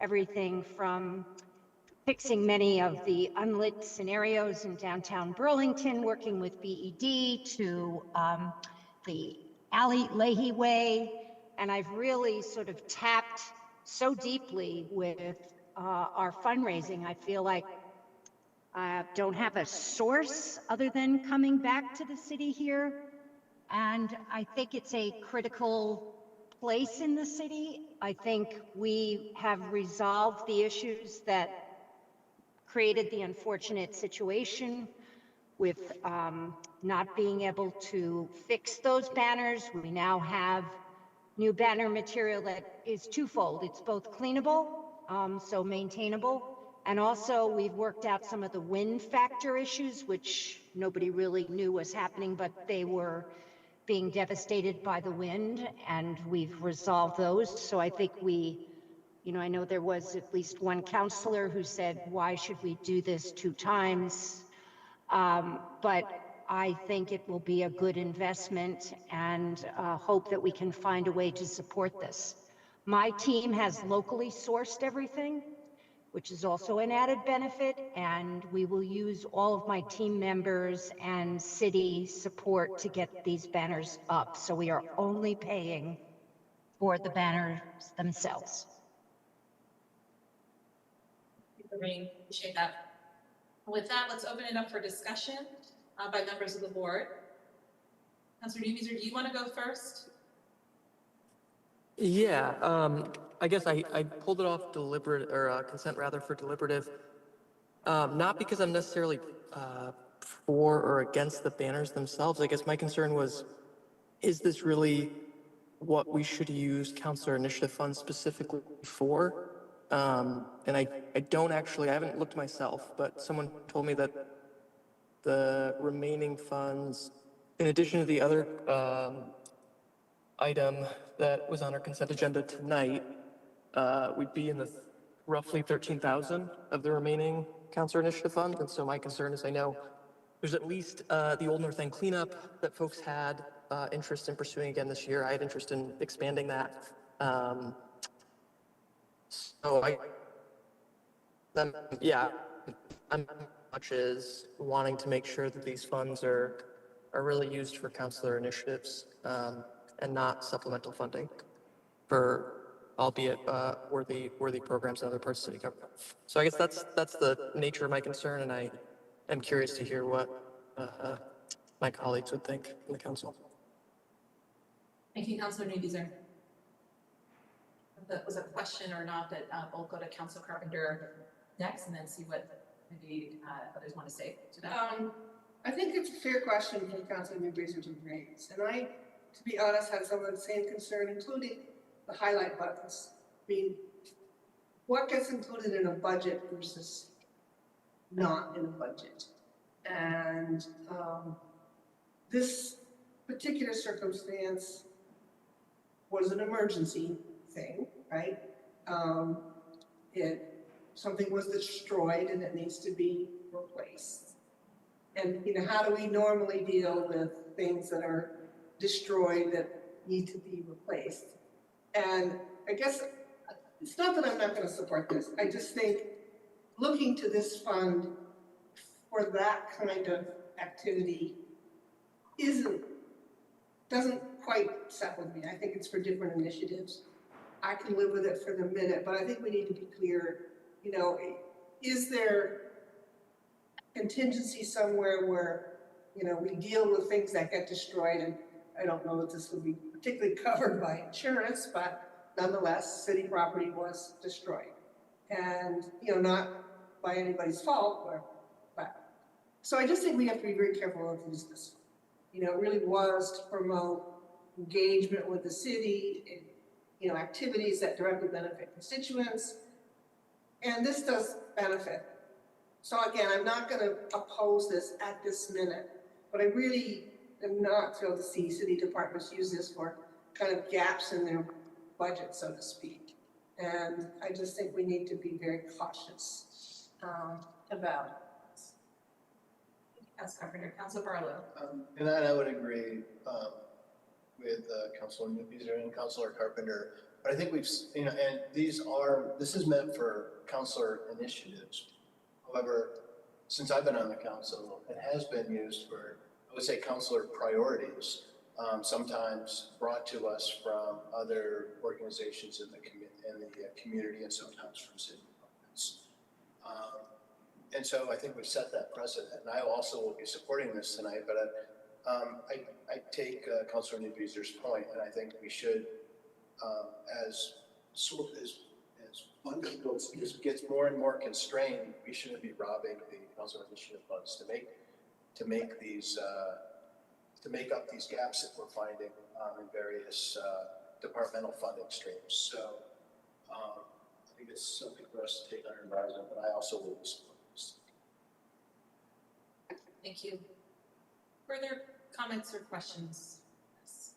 everything from fixing many of the unlit scenarios in downtown Burlington, working with BED, to the Alley Leahy Way, and I've really sort of tapped so deeply with our fundraising. I feel like I don't have a source other than coming back to the city here, and I think it's a critical place in the city. I think we have resolved the issues that created the unfortunate situation with not being able to fix those banners. We now have new banner material that is twofold. It's both cleanable, so maintainable, and also we've worked out some of the wind factor issues, which nobody really knew was happening, but they were being devastated by the wind, and we've resolved those. So I think I know there was at least one counselor who said, why should we do this 2 times? But I think it will be a good investment, and hope that we can find a way to support this. My team has locally sourced everything, which is also an added benefit, and we will use all of my team members and city support to get these banners up. So we are only paying for the banners themselves. Doreen, appreciate that. With that, let's open it up for discussion by members of the board. Councilor Newbeeser, do you want to go first? Yeah, I guess I pulled it off consent rather for deliberative, not because I'm necessarily for or against the banners themselves. I guess my concern was, is this really what we should use councilor initiative funds specifically for? And I haven't looked myself, but someone told me that the remaining funds, in addition to the other item that was on our consent agenda tonight, we'd be in the roughly 13,000 of the remaining councilor initiative fund. And so my concern is, I know there's at least the Old North End cleanup that folks had interest in pursuing again this year. I had interest in expanding that. So I'm much as wanting to make sure that these funds are really used for councilor initiatives and not supplemental funding for, albeit worthy programs in other parts of city government. So I guess that's the nature of my concern, and I am curious to hear what my colleagues would think in the council. Thank you, Councilor Newbeeser. If that was a question or not, that we'll go to Councilor Carpenter next and then see what maybe others want to say to that. I think it's a fair question for Councilor Newbeeser to raise. And I, to be honest, had some of the same concern, including the highlight buttons. I mean, what gets included in a budget versus not in a budget? And this particular circumstance was an emergency thing, right? Something was destroyed and it needs to be replaced. And how do we normally deal with things that are destroyed that need to be replaced? And I guess it's not that I'm not going to support this. I just think looking to this fund for that kind of activity doesn't quite set with me. I think it's for different initiatives. I can live with it for the minute, but I think we need to be clear, is there contingency somewhere where, we deal with things that get destroyed? And I don't know that this would be particularly covered by insurance, but nonetheless, city property was destroyed. And, not by anybody's fault, but so I just think we have to be very careful of this. it really was to promote engagement with the city, and, activities that directly benefit constituents. And this does benefit. So again, I'm not going to oppose this at this minute, but I really am not thrilled to see city departments use this for kind of gaps in their budget, so to speak. And I just think we need to be very cautious about it. Council Carpenter, Council Barlow. And I would agree with Councilor Newbeezer and Councilor Carpenter. But I think we've, and this is meant for councilor initiatives. However, since I've been on the council, it has been used for, I would say, councilor priorities, sometimes brought to us from other organizations in the community and sometimes from city departments. And so I think we've set that precedent, and I also will be supporting this tonight, but I take Councilor Newbeezer's point, and I think we should, as funding gets more and more constrained, we shouldn't be robbing the council initiative funds to make up these gaps that we're finding in various departmental funding streams. So I think it's something for us to take under advisement, but I also will support this. Thank you. Further comments or questions? Yes.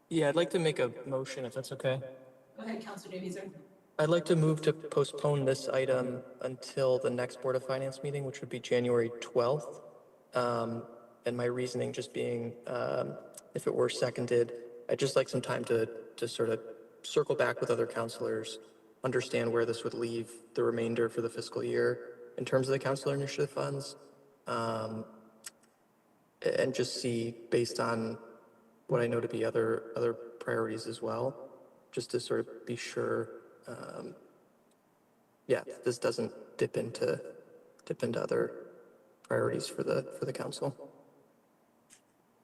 Yeah, I'd like to make a motion if that's okay. Go ahead, Councilor Newbeezer. I'd like to move to postpone this item until the next Board of Finance meeting, which would be January 12th. And my reasoning just being, if it were seconded, I'd just like some time to sort of circle back with other councilors, understand where this would leave the remainder for the fiscal year in terms of the councilor initiative funds, and just see based on what I know to be other priorities as well, just to sort of be sure, this doesn't dip into other priorities for the council.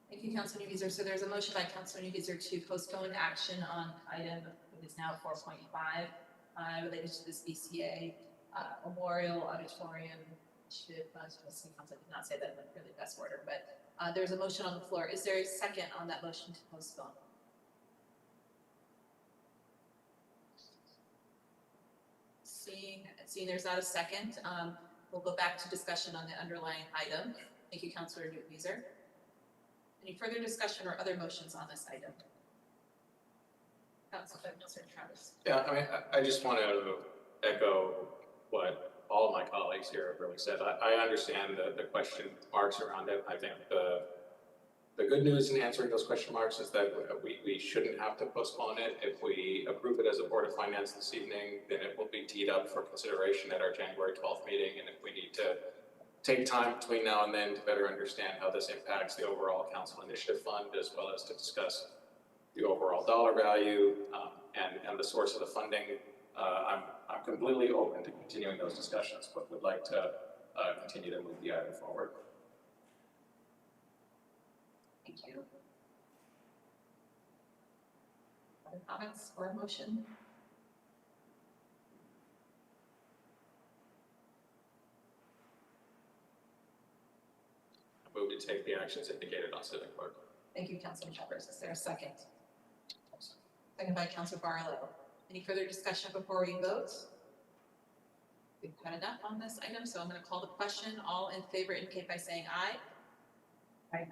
Thank you, Councilor Newbeezer. So there's a motion by Councilor Newbeezer to postpone action on item that is now 4.5 related to this BCA Memorial Auditorium Initiative. City Council did not say that in the really best order, but there's a motion on the floor. Is there a second on that motion to postpone? Seeing there's not a second, we'll go back to discussion on the underlying item. Thank you, Councilor Newbeezer. Any further discussion or other motions on this item? Councilor Travis. Yeah, I mean, I just want to echo what all of my colleagues here have really said. I understand the question marks around it. I think the good news in answering those question marks is that we shouldn't have to postpone it. If we approve it as a Board of Finance this evening, then it will be teed up for consideration at our January 12th meeting. And if we need to take time between now and then to better understand how this impacts the overall council initiative fund, as well as to discuss the overall dollar value and the source of the funding, I'm completely open to continuing those discussions, but would like to continue to move the item forward. Thank you. Other comments or motion? I move to take the actions indicated on Civic Clerk. Thank you, Councilor Chambers. Is there a second? Second by Councilor Barlow. Any further discussion before we vote? We've had enough on this item, so I'm going to call the question. All in favor indicate by saying aye. Aye.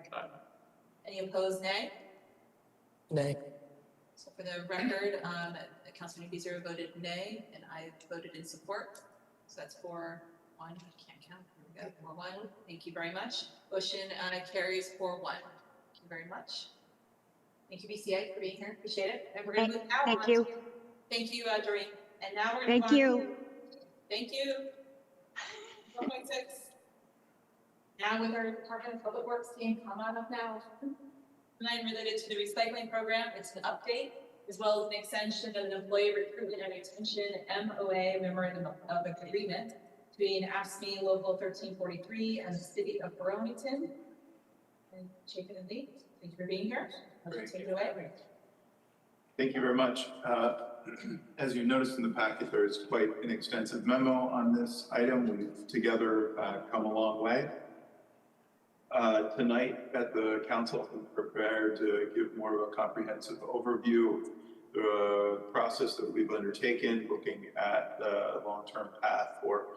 Any opposed, nay? Nay. So for the record, Councilor Newbeezer voted nay, and I voted in support. So that's 4-1. I can't count. We got 4-1. Thank you very much. Motion carries 4-1. Thank you very much. Thank you, BCA, for being here. Appreciate it. And we're going to move now. Thank you. Thank you, Doreen. And now we're going to Thank you. Thank you. 1.6. Now with our Department of Public Works team, come on up now. Tonight related to the recycling program, it's an update, as well as an extension of an employee recruitment and retention MOA memorandum of agreement between AFSCME Local 1343 and the City of Burlington. And Chapin and Lee, thank you for being here. I'll take it away. Thank you very much. As you noticed in the packet, there is quite an extensive memo on this item. We've together come a long way. Tonight at the council, I'm prepared to give more of a comprehensive overview of the process that we've undertaken, looking at the long-term path for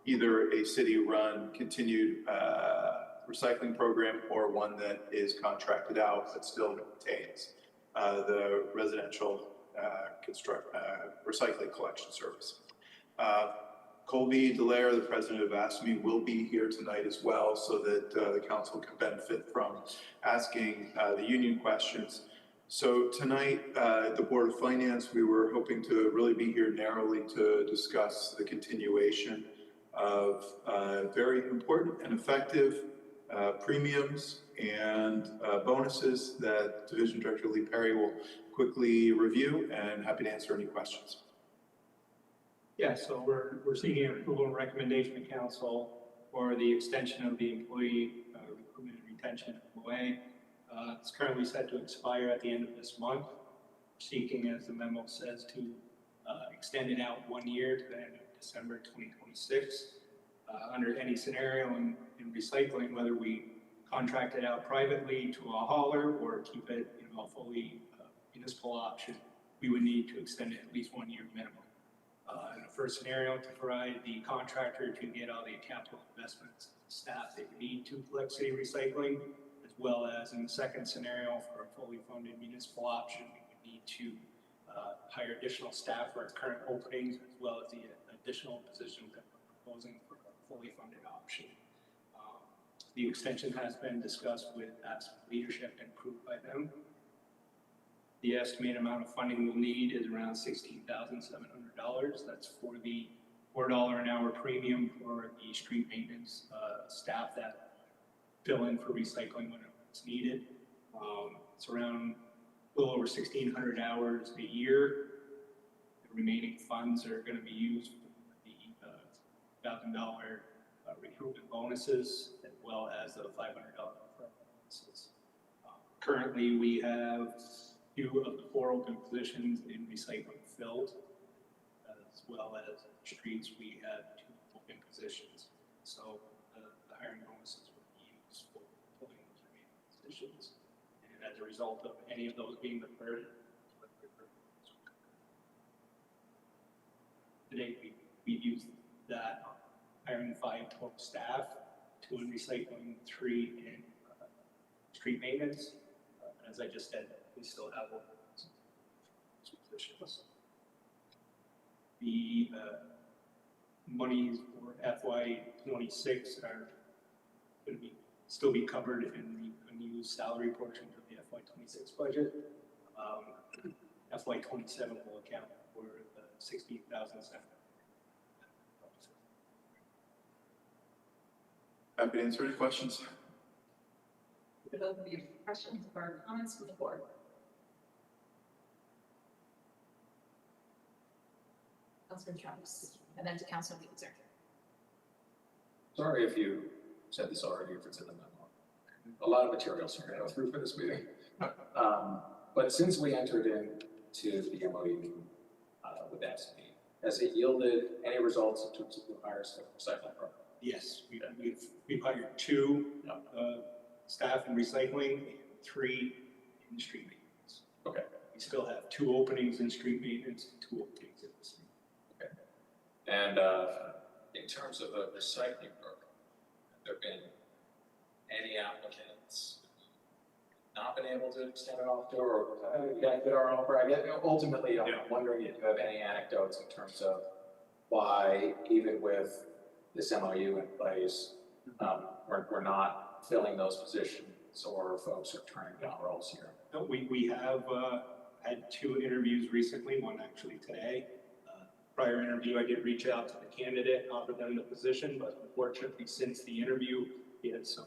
either a city-run continued recycling program or one that is contracted out but still maintains the residential recycling collection service. Colby Dallaire, the president of ASME, will be here tonight as well so that the council can benefit from asking the union questions. So tonight, at the Board of Finance, we were hoping to really be here narrowly to discuss the continuation of very important and effective premiums and bonuses that Division Director Lee Perry will quickly review, and happy to answer any questions. Yeah, so we're seeking approval and recommendation of council for the extension of the employee recruitment and retention MOA. It's currently set to expire at the end of this month. Seeking, as the memo says, to extend it out 1 year to the end of December 2026. Under any scenario in recycling, whether we contract it out privately to a hauler or keep it a fully municipal option, we would need to extend it at least 1 year minimum. In the first scenario, to provide the contractor to get all the capital investments, staff they need to collect city recycling, as well as in the second scenario for a fully funded municipal option, we would need to hire additional staff for our current openings, as well as the additional positions that we're proposing for a fully funded option. The extension has been discussed with ASME leadership and approved by them. The estimated amount of funding we'll need is around $16,700. That's for the $4 an hour premium for the street maintenance staff that fill in for recycling when it's needed. It's around a little over 1,600 hours a year. The remaining funds are going to be used for the $1,000 recruitment bonuses, as well as the $500 bonuses. Currently, we have 2 of the 4 open positions in recycling filled, as well as streets, we have 2 open positions. So the hiring bonuses will be used for filling those remaining positions. And as a result of any of those being deferred, today we've used that hiring 5 total staff, 2 in recycling, 3 in street maintenance. As I just said, we still have some positions. The monies for FY26 are going to still be covered in the unused salary portion of the FY26 budget. FY27 will account for the $16,700. Happy to answer any questions. For those of you questions or comments from the board. Councilor Travis, and then to Councilor Leitzer. Sorry if you said this already, if it's in the memo. A lot of materials here to go through for this meeting. But since we entered into the MOU with ASME, has it yielded any results in terms of the higher recycling program? Yes, we've hired 2 staff in recycling and 3 in street maintenance. Okay. We still have 2 openings in street maintenance and 2 openings in the city. Okay. And in terms of a recycling program, have there been any applicants not been able to extend it off to, or get our offer? I guess ultimately, I'm wondering if you have any anecdotes in terms of why, even with this MOU in place, we're not filling those positions, or folks are turning down roles here. No, we have had 2 interviews recently, one actually today. Prior interview, I did reach out to the candidate, offer them the position, but unfortunately, since the interview, he had some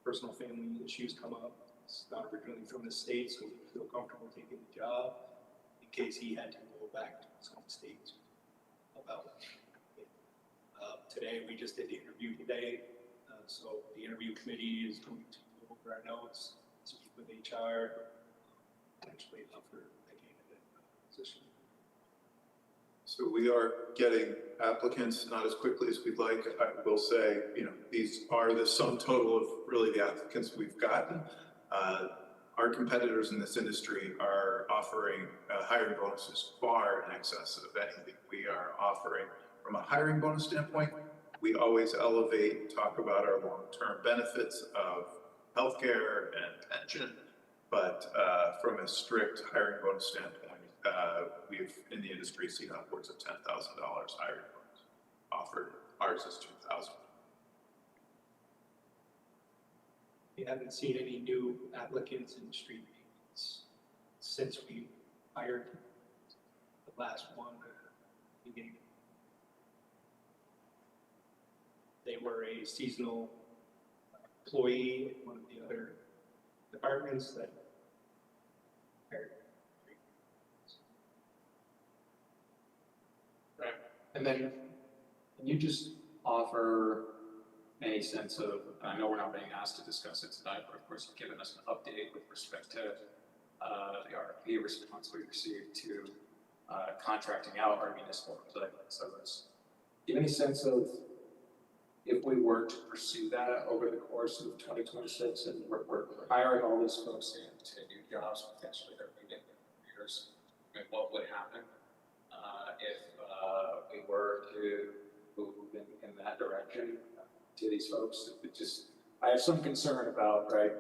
personal family issues come up. He's not originally from the state, so he didn't feel comfortable taking the job in case he had to go back to his home state about it. Today, we just did the interview today. So the interview committee is going to go over our notes, speak with HR, potentially offer a candidate position. So we are getting applicants, not as quickly as we'd like. I will say, these are the sum total of really the applicants we've gotten. Our competitors in this industry are offering hiring bonuses far in excess of anything we are offering. From a hiring bonus standpoint, we always elevate, talk about our long-term benefits of healthcare and pension, but from a strict hiring bonus standpoint, we've in the industry seen upwards of $10,000 hiring bonus offered. Ours is $2,000. We haven't seen any new applicants in street maintenance since we hired the last one. They were a seasonal employee in one of the other departments that hired. Right. And then can you just offer any sense of, I know we're not being asked to discuss it tonight, but of course you've given us an update with respect to the RFP response we received to contracting out our municipal recycling service. Do you have any sense of if we were to pursue that over the course of 2026 and we're hiring all these folks into new jobs, potentially they're moving years, I mean, what would happen if we were to move in that direction to these folks? I have some concern about, right,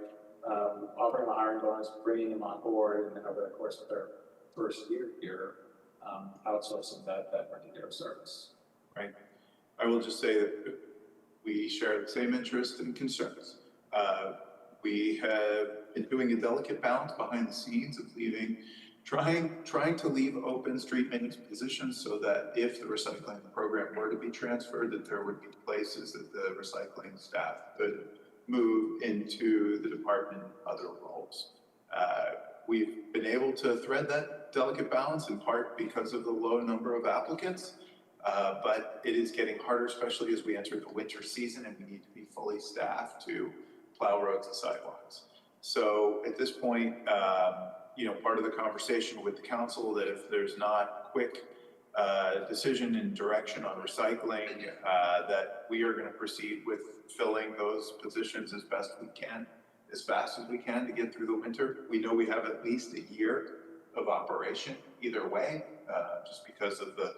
offering a hiring bonus, bringing them on board, and then over the course of their first year here, outsourcing that particular service. Right. I will just say that we share the same interests and concerns. We have been doing a delicate balance behind the scenes of trying to leave open street maintenance positions so that if the recycling program were to be transferred, that there would be places that the recycling staff could move into the department in other roles. We've been able to thread that delicate balance in part because of the low number of applicants, but it is getting harder, especially as we enter the winter season and we need to be fully staffed to plow roads and sidewalks. So at this point, part of the conversation with the council that if there's not quick decision and direction on recycling, that we are going to proceed with filling those positions as best we can, as fast as we can to get through the winter. We know we have at least a year of operation either way, just because of the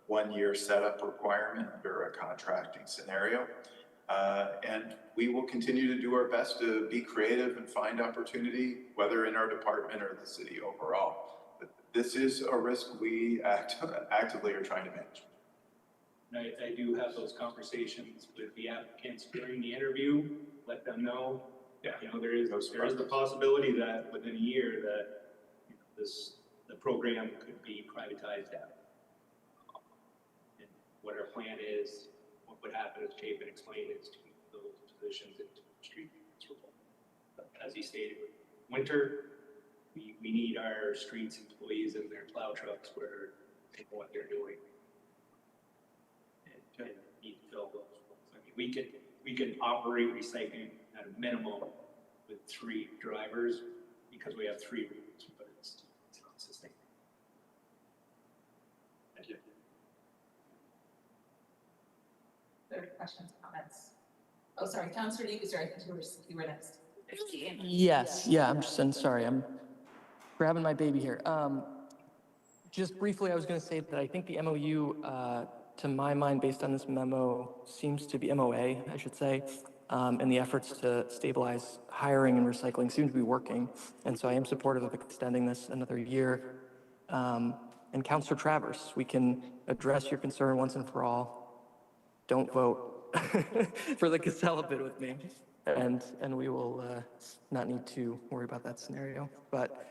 1 year setup requirement under a contracting scenario. And we will continue to do our best to be creative and find opportunity, whether in our department or the city overall. But this is a risk we actively are trying to manage. I do have those conversations with the applicants during the interview, let them know. Yeah. There is the possibility that within a year that the program could be privatized out. And what our plan is, what would happen, as Jay explained, is to move those positions into street role. As he stated, winter, we need our streets employees and their plow trucks where they know what they're doing. And need to fill those roles. I mean, we can operate recycling at a minimum with 3 drivers because we have 3 routes, but it's not sustainable. Thank you. Other questions, comments? Oh, sorry, Councilor Hughes, I think you were next. Yes, yeah, I'm grabbing my baby here. Just briefly, I was going to say that I think the MOU, to my mind, based on this memo, seems to be MOA, I should say, and the efforts to stabilize hiring and recycling seem to be working. And so I am supportive of extending this another year. And Councilor Travers, we can address your concern once and for all. Don't vote for the Casella bid with me, and we will not need to worry about that scenario. But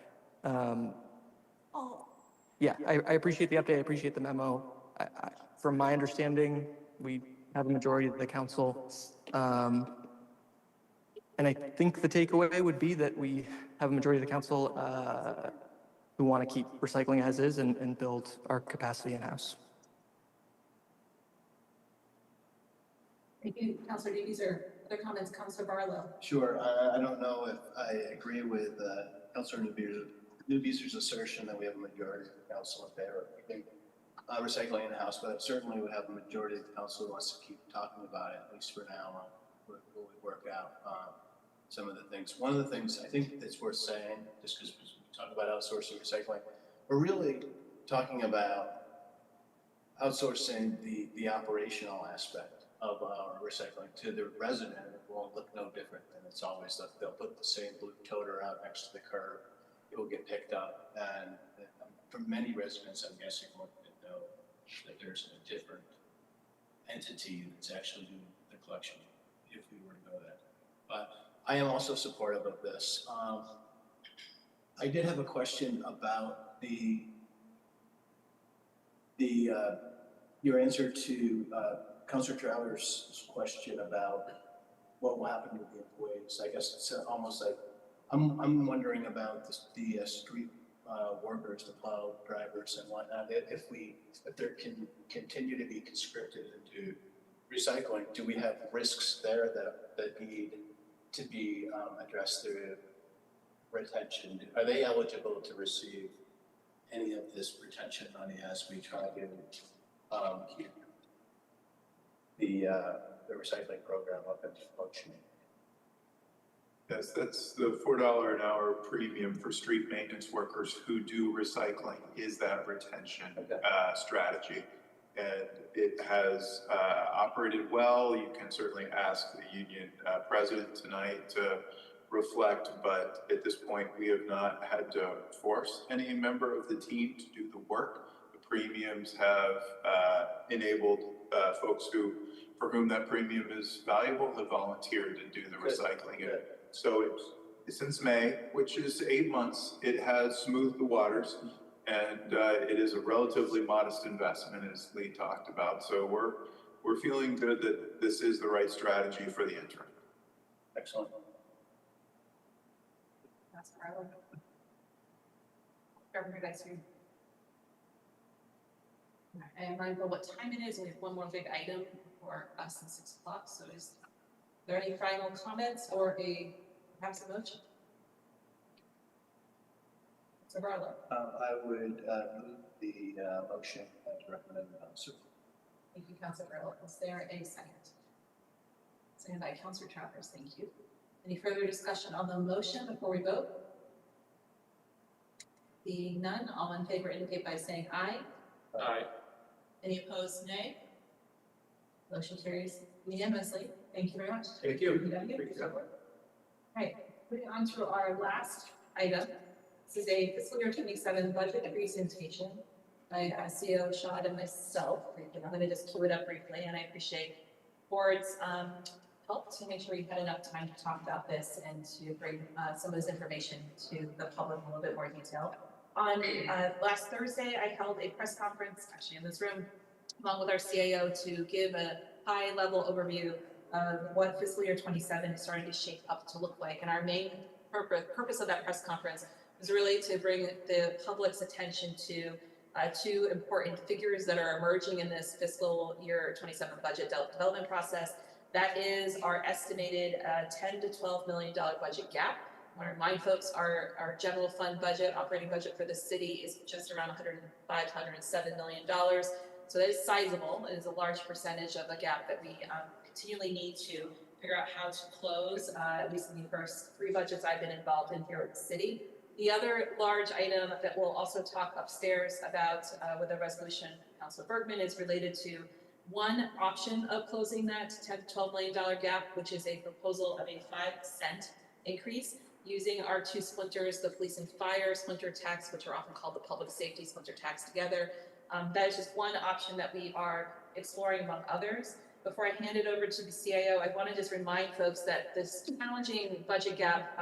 yeah, I appreciate the update. I appreciate the memo. From my understanding, we have a majority of the council, and I think the takeaway would be that we have a majority of the council who want to keep recycling as is and build our capacity in-house. Thank you, Councilor Davies, or other comments, Councilor Barlow? Sure. I don't know if I agree with Councilor Newbeeser's assertion that we have a majority of the council in favor. I think recycling in-house, but certainly we have a majority of the council who wants to keep talking about it, at least for now, we'll work out some of the things. One of the things I think it's worth saying, just because we talk about outsourcing recycling, we're really talking about outsourcing the operational aspect of our recycling to the resident. It won't look no different than it's always looked. They'll put the same blue toter out next to the curb. It will get picked up, and for many residents, I'm guessing, won't know that there's a different entity that's actually doing the collection if we were to go that. But I am also supportive of this. I did have a question about your answer to Councilor Travers' question about what will happen with the employees. I guess it's almost like I'm wondering about the street workers, the plow drivers and whatnot. If there can continue to be conscripted into recycling, do we have risks there that need to be addressed through retention? Are they eligible to receive any of this retention money as we try to keep the recycling program up and functioning? Yes, that's the $4 an hour premium for street maintenance workers who do recycling is that retention strategy. And it has operated well. You can certainly ask the union president tonight to reflect, but at this point, we have not had to force any member of the team to do the work. The premiums have enabled folks for whom that premium is valuable have volunteered to do the recycling. So since May, which is 8 months, it has smoothed the waters, and it is a relatively modest investment, as Lee talked about. So we're feeling good that this is the right strategy for the interim. Excellent. That's Carla. Governor Dexter. I am mindful what time it is. We have one more big item for us at 6 o'clock. So is there any final comments or perhaps a motion? So Barlow. I would move the motion as recommended by the supervisor. Thank you, Councilor Barlow. Is there a second? Second by Councilor Travers. Thank you. Any further discussion on the motion before we vote? Being none, all in favor indicate by saying aye. Aye. Any opposed, nay? Motion carries unanimously. Thank you very much. Thank you. All right, moving on to our last item. This is a fiscal year 27 budget presentation by CEO Shad and myself. I'm going to just cue it up briefly, and I appreciate board's help to make sure we've had enough time to talk about this and to bring some of this information to the public in a little bit more detail. On last Thursday, I held a press conference, actually in this room, along with our CAO to give a high-level overview of what fiscal year 27 is starting to shape up to look like. And our main purpose of that press conference was really to bring the public's attention to two important figures that are emerging in this fiscal year 27 budget development process. That is our estimated $10 to $12 million budget gap. I want to remind folks our general fund budget, operating budget for the city is just around $105 to $107 million. So that is sizable. It is a large percentage of a gap that we continually need to figure out how to close, at least in the first 3 budgets I've been involved in here at the city. The other large item that we'll also talk upstairs about with a resolution, Councilor Bergman, is related to one option of closing that $10 to $12 million gap, which is a proposal of a 5-cent increase using our 2 splinters, the police and fire splinter tax, which are often called the public safety splinter tax together. That is just one option that we are exploring among others. Before I hand it over to the CAO, I want to just remind folks that this challenging budget gap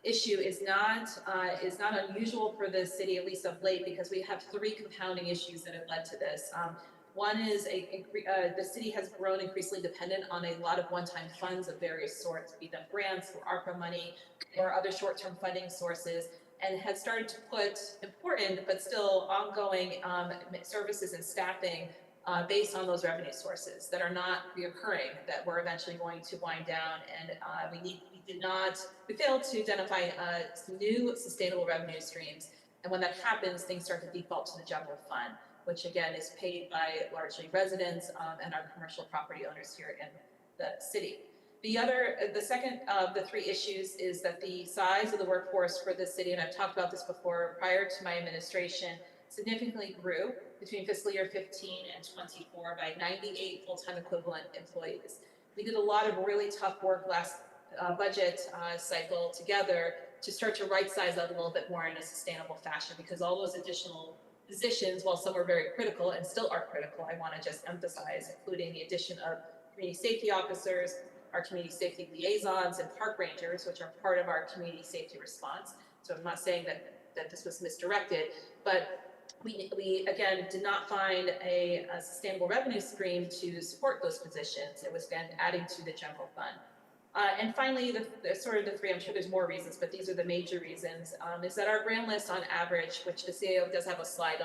issue is not unusual for the city, at least of late, because we have 3 compounding issues that have led to this. One is the city has grown increasingly dependent on a lot of one-time funds of various sorts, be them grants or ARPA money or other short-term funding sources, and has started to put important but still ongoing services and staffing based on those revenue sources that are not reoccurring, that we're eventually going to wind down. And we failed to identify some new sustainable revenue streams And when that happens, things start to default to the general fund, which again is paid by largely residents and our commercial property owners here in the city. The second of the three issues is that the size of the workforce for the city, and I've talked about this before, prior to my administration, significantly grew between fiscal year 15 and 24 by 98 full-time equivalent employees. We did a lot of really tough work last budget cycle together to start to right-size that a little bit more in a sustainable fashion, because all those additional positions, while some were very critical and still are critical, I want to just emphasize, including the addition of community safety officers, our community safety liaisons and park rangers, which are part of our community safety response. So I'm not saying that this was misdirected, but we again did not find a sustainable revenue stream to support those positions. It was then adding to the general fund. And finally, the sort of the three, I'm sure there's more reasons, but these are the major reasons, is that our grant list on average, which the CAO does have a slide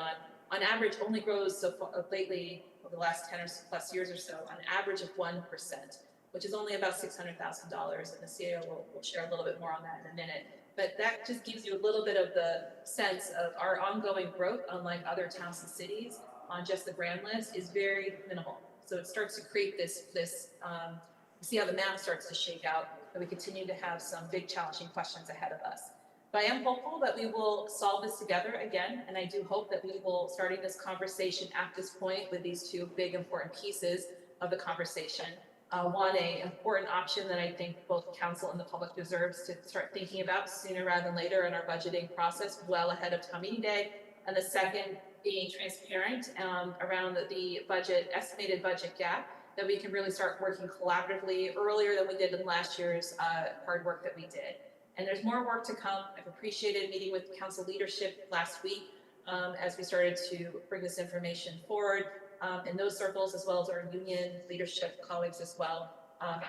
on average only grows so far, lately over the last 10 or plus years or so, on average of 1%, which is only about $600,000, and the CAO will share a little bit more on that in a minute. But that just gives you a little bit of the sense of our ongoing growth, unlike other towns and cities, on just the grant list is very minimal. So it starts to create this see how the math starts to shake out, and we continue to have some big challenging questions ahead of us. But I am hopeful that we will solve this together again, and I do hope that we will, starting this conversation at this point with these two big important pieces of the conversation. One, an important option that I think both council and the public deserves to start thinking about sooner rather than later in our budgeting process, well ahead of town meeting day. And the second, being transparent around the estimated budget gap, that we can really start working collaboratively earlier than we did in last year's hard work that we did. And there's more work to come. I've appreciated meeting with council leadership last week as we started to bring this information forward in those circles, as well as our union leadership colleagues as well.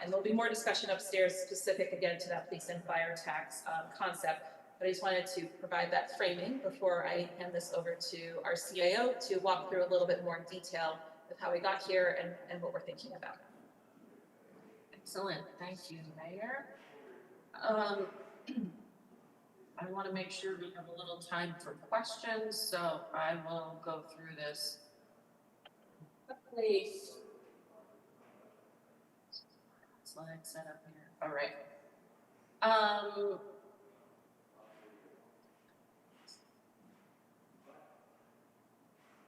And there'll be more discussion upstairs specific again to that police and fire tax concept. But I just wanted to provide that framing before I hand this over to our CAO to walk through a little bit more detail of how we got here and what we're thinking about. Excellent, thank you, Mayor. I want to make sure we have a little time for questions, so I will go through this quickly. Slide set up here. All right.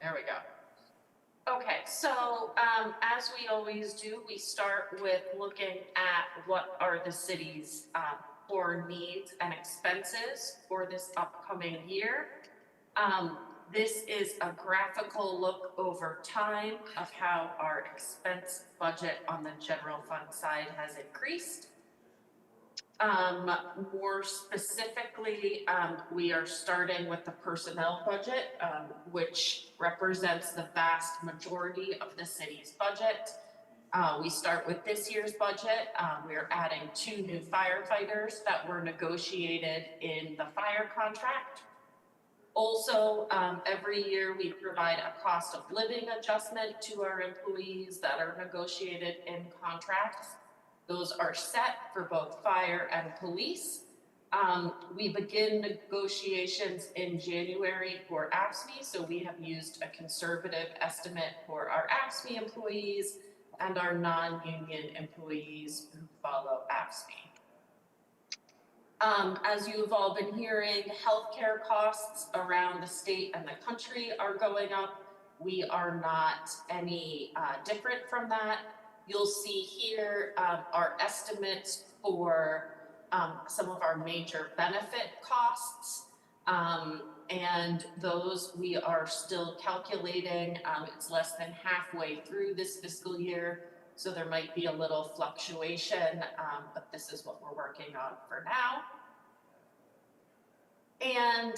There we go. Okay, so as we always do, we start with looking at what are the city's core needs and expenses for this upcoming year. This is a graphical look over time of how our expense budget on the general fund side has increased. More specifically, we are starting with the personnel budget, which represents the vast majority of the city's budget. We start with this year's budget. We're adding 2 new firefighters that were negotiated in the fire contract. Also, every year we provide a cost of living adjustment to our employees that are negotiated in contracts. Those are set for both fire and police. We begin negotiations in January for AFSCME, so we have used a conservative estimate for our AFSCME employees and our non-union employees who follow AFSCME. As you have all been hearing, healthcare costs around the state and the country are going up. We are not any different from that. You'll see here our estimates for some of our major benefit costs. And those we are still calculating. It's less than halfway through this fiscal year, so there might be a little fluctuation, but this is what we're working on for now. And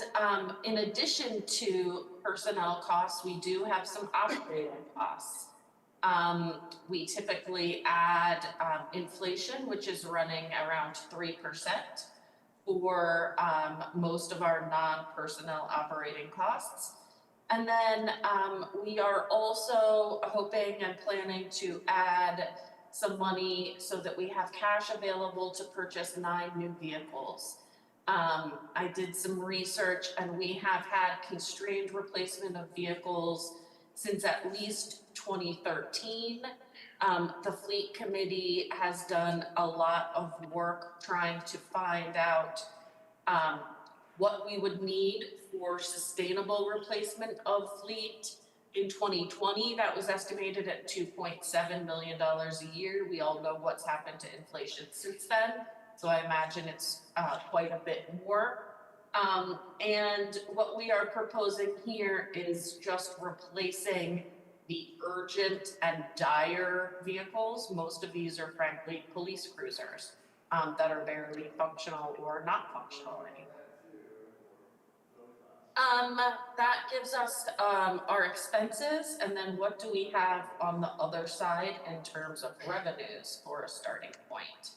in addition to personnel costs, we do have some operating costs. We typically add inflation, which is running around 3% for most of our non-personnel operating costs. And then we are also hoping and planning to add some money so that we have cash available to purchase 9 new vehicles. I did some research and we have had constrained replacement of vehicles since at least 2013. The fleet committee has done a lot of work trying to find out what we would need for sustainable replacement of fleet. In 2020, that was estimated at $2.7 million a year. We all know what's happened to inflation since then, so I imagine it's quite a bit more. And what we are proposing here is just replacing the urgent and dire vehicles. Most of these are frankly police cruisers that are barely functional or not functional anymore. That gives us our expenses, and then what do we have on the other side in terms of revenues for a starting point?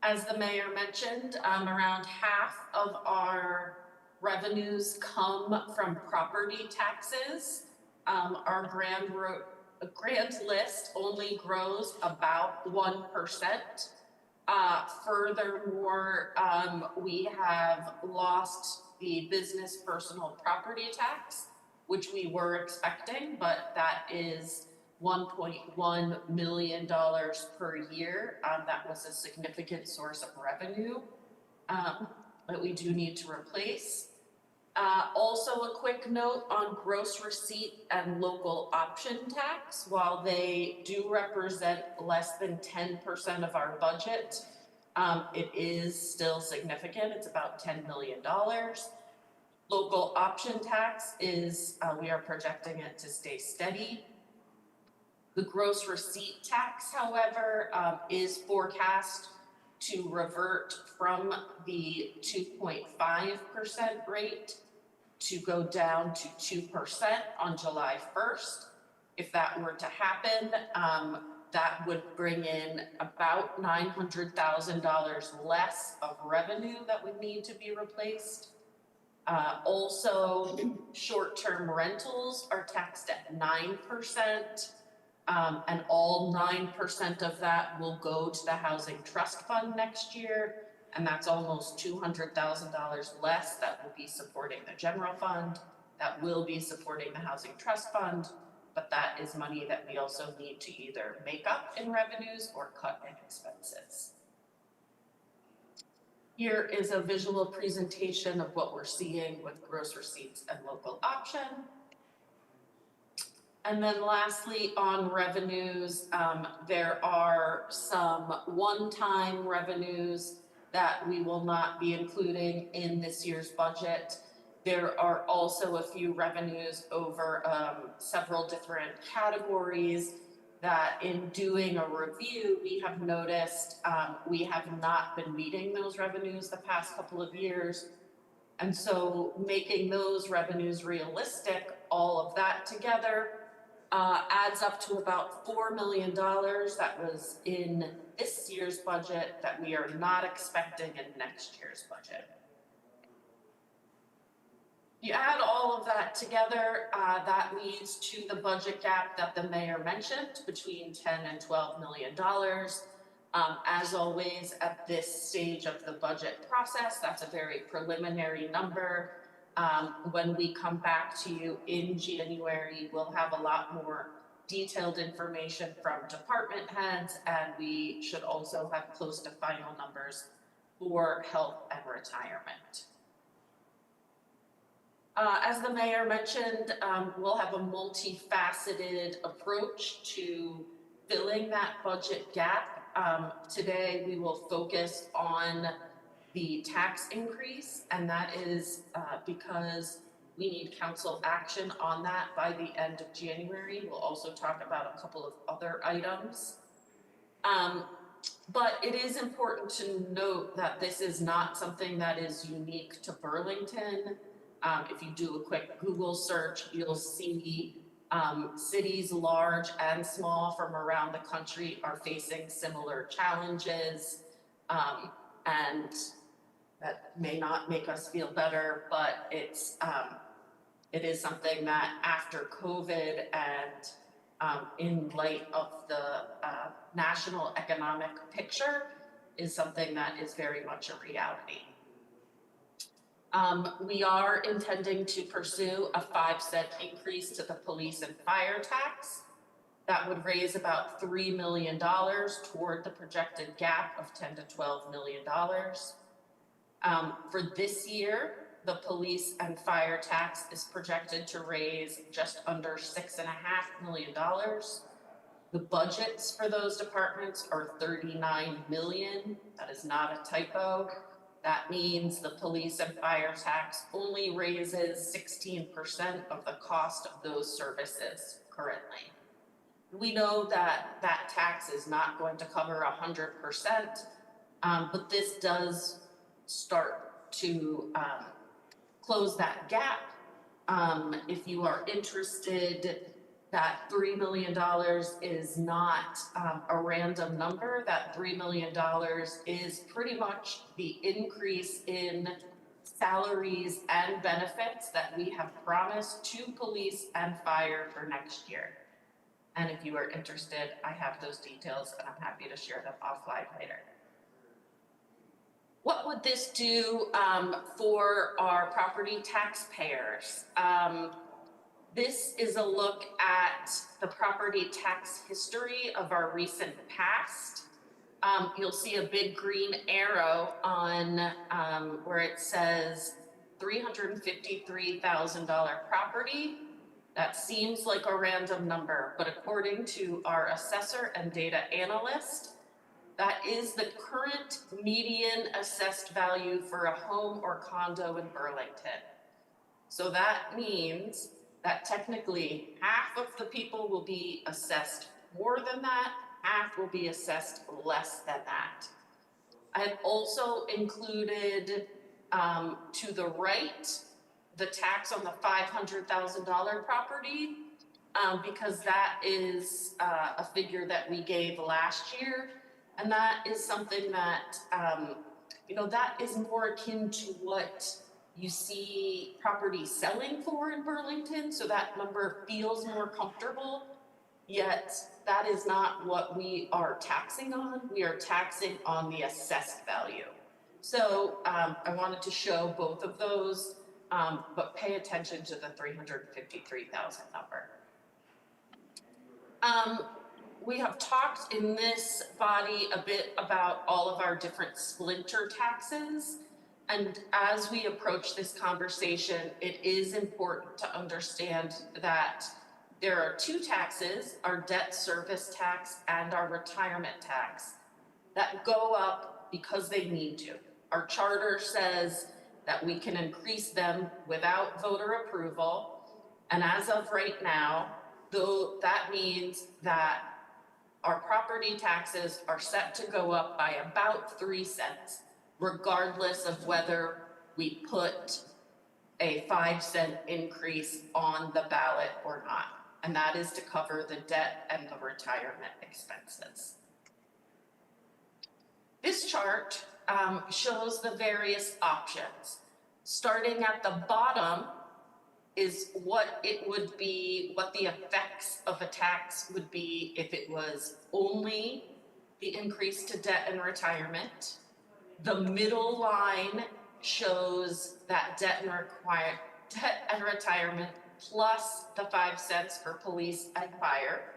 As the mayor mentioned, around half of our revenues come from property taxes. Our grand list only grows about 1%. Furthermore, we have lost the business personal property tax, which we were expecting, but that is $1.1 million per year. That was a significant source of revenue that we do need to replace. Also a quick note on gross receipt and local option tax. While they do represent less than 10% of our budget, it is still significant. It's about $10 million. Local option tax is, we are projecting it to stay steady. The gross receipt tax, however, is forecast to revert from the 2.5% rate to go down to 2% on July 1st. If that were to happen, that would bring in about $900,000 less of revenue that would need to be replaced. Also, short-term rentals are taxed at 9%, and all 9% of that will go to the Housing Trust Fund next year, and that's almost $200,000 less that will be supporting the general fund, that will be supporting the Housing Trust Fund, but that is money that we also need to either make up in revenues or cut in expenses. Here is a visual presentation of what we're seeing with gross receipts and local option. And then lastly, on revenues, there are some one-time revenues that we will not be including in this year's budget. There are also a few revenues over several different categories that in doing a review, we have noticed we have not been meeting those revenues the past couple of years. And so making those revenues realistic, all of that together, adds up to about $4 million that was in this year's budget that we are not expecting in next year's budget. You add all of that together, that leads to the budget gap that the mayor mentioned between $10 and $12 million. As always, at this stage of the budget process, that's a very preliminary number. When we come back to you in January, we'll have a lot more detailed information from department heads, and we should also have close to final numbers for health and retirement. As the mayor mentioned, we'll have a multifaceted approach to filling that budget gap. Today, we will focus on the tax increase, and that is because we need council action on that by the end of January. We'll also talk about a couple of other items. But it is important to note that this is not something that is unique to Burlington. If you do a quick Google search, you'll see cities large and small from around the country are facing similar challenges. And that may not make us feel better, but it is something that after COVID and in light of the national economic picture is something that is very much a reality. We are intending to pursue a 5-cent increase to the police and fire tax. That would raise about $3 million toward the projected gap of $10 to $12 million. For this year, the police and fire tax is projected to raise just under $6.5 million. The budgets for those departments are $39 million. That is not a typo. That means the police and fire tax only raises 16% of the cost of those services currently. We know that that tax is not going to cover 100%, but this does start to close that gap. If you are interested, that $3 million is not a random number. That $3 million is pretty much the increase in salaries and benefits that we have promised to police and fire for next year. And if you are interested, I have those details and I'm happy to share them offline later. What would this do for our property taxpayers? This is a look at the property tax history of our recent past. You'll see a big green arrow on where it says $353,000 property. That seems like a random number, but according to our assessor and data analyst, that is the current median assessed value for a home or condo in Burlington. So that means that technically half of the people will be assessed more than that, half will be assessed less than that. I've also included to the right the tax on the $500,000 property because that is a figure that we gave last year, and that is something that that is more akin to what you see property selling for in Burlington, so that number feels more comfortable, yet that is not what we are taxing on. We are taxing on the assessed value. So I wanted to show both of those, but pay attention to the $353,000 number. We have talked in this body a bit about all of our different splinter taxes. And as we approach this conversation, it is important to understand that there are two taxes, our debt service tax and our retirement tax, that go up because they need to. Our charter says that we can increase them without voter approval. And as of right now, though, that means that our property taxes are set to go up by about 3 cents, regardless of whether we put a 5-cent increase on the ballot or not. And that is to cover the debt and the retirement expenses. This chart shows the various options. Starting at the bottom is what it would be, what the effects of a tax would be if it was only the increase to debt and retirement. The middle line shows that debt and retirement plus the 5 cents for police and fire.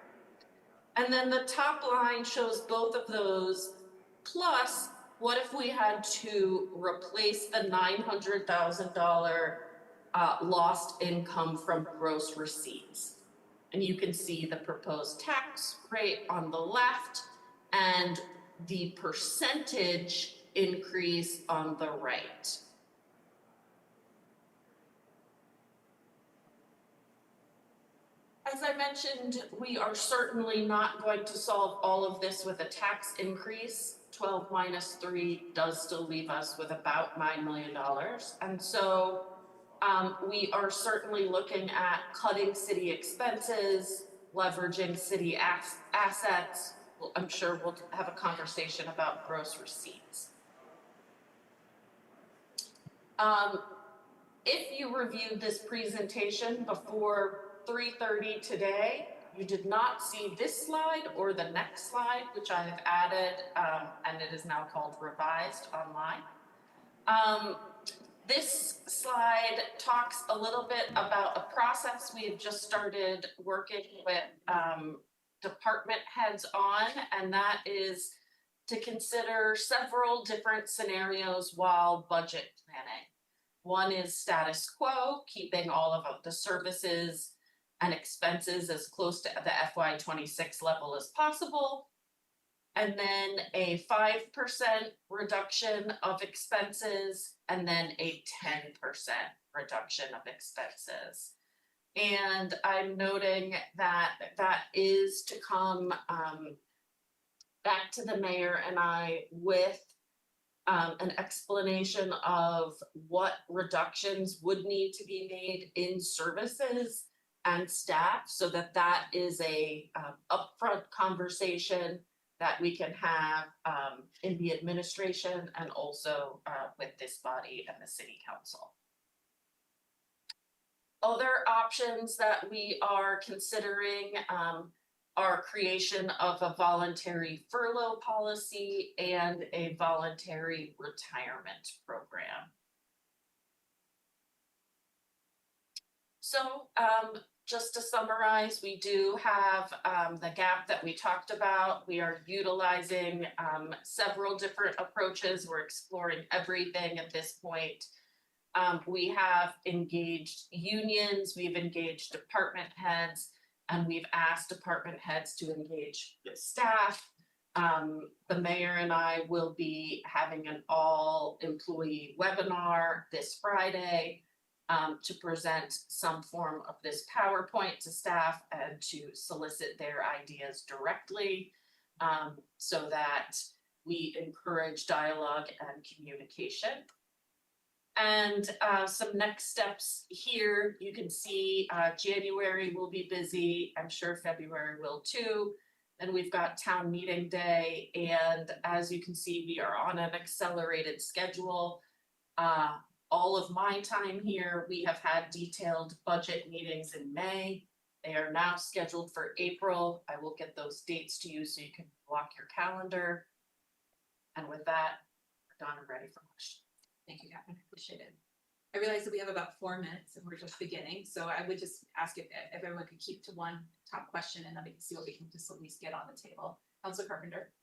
And then the top line shows both of those, plus what if we had to replace the $900,000 lost income from gross receipts. And you can see the proposed tax rate on the left and the percentage increase on the right. As I mentioned, we are certainly not going to solve all of this with a tax increase. 12 minus 3 does still leave us with about $9 million. And so we are certainly looking at cutting city expenses, leveraging city assets. Well, I'm sure we'll have a conversation about gross receipts. If you reviewed this presentation before 3:30 today, you did not see this slide or the next slide, which I have added, and it is now called Revised online. This slide talks a little bit about a process we have just started working with department heads on, and that is to consider several different scenarios while budget planning. One is status quo, keeping all of the services and expenses as close to the FY26 level as possible. And then a 5% reduction of expenses, and then a 10% reduction of expenses. And I'm noting that that is to come back to the mayor and I with an explanation of what reductions would need to be made in services and staff, so that that is a upfront conversation that we can have in the administration and also with this body and the city council. Other options that we are considering are creation of a voluntary furlough policy and a voluntary retirement program. So just to summarize, we do have the gap that we talked about. We are utilizing several different approaches. We're exploring everything at this point. We have engaged unions, we've engaged department heads, and we've asked department heads to engage with staff. The mayor and I will be having an all-employee webinar this Friday to present some form of this PowerPoint to staff and to solicit their ideas directly, so that we encourage dialogue and communication. And some next steps here, you can see January will be busy. I'm sure February will too. Then we've got town meeting day. And as you can see, we are on an accelerated schedule. All of my time here, we have had detailed budget meetings in May. They are now scheduled for April. I will get those dates to you so you can block your calendar. And with that, we're done and ready for questions. Thank you, Catherine, I appreciate it. I realize that we have about 4 minutes and we're just beginning, so I would just ask if everyone could keep to one top question, and then we can see what we can just at least get on the table. Councilor Carpenter.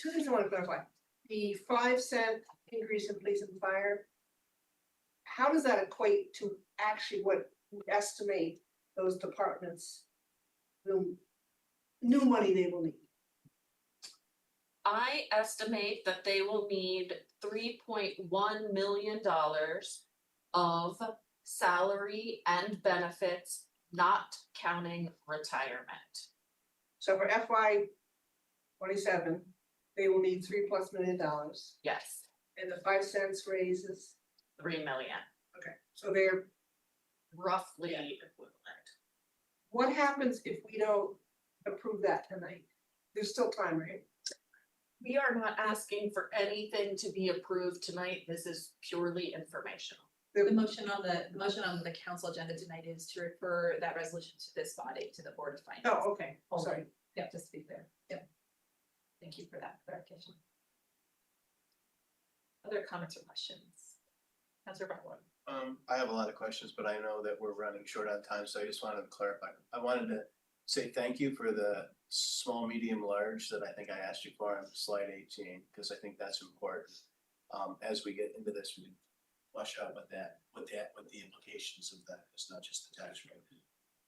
2 things I want to clarify. The 5-cent increase in police and fire, how does that equate to actually what we estimate those departments, the new money they will need? I estimate that they will need $3.1 million of salary and benefits, not counting retirement. So for FY27, they will need $3+ million. Yes. And the 5 cents raises? $3 million. Okay, so they're roughly equivalent. What happens if we don't approve that tonight? There's still time, right? We are not asking for anything to be approved tonight. This is purely informational. The motion on the council agenda tonight is to refer that resolution to this body, to the Board of Finance. Oh, okay. Oh, sorry. Yep, just to be clear. Yep. Thank you for that clarification. Other comments or questions? Councilor Barlow. I have a lot of questions, but I know that we're running short on time, so I just wanted to clarify. I wanted to say thank you for the small, medium, large that I think I asked you for on slide 18, because I think that's important. As we get into this, we flush out what the implications of that is, not just the tax rate.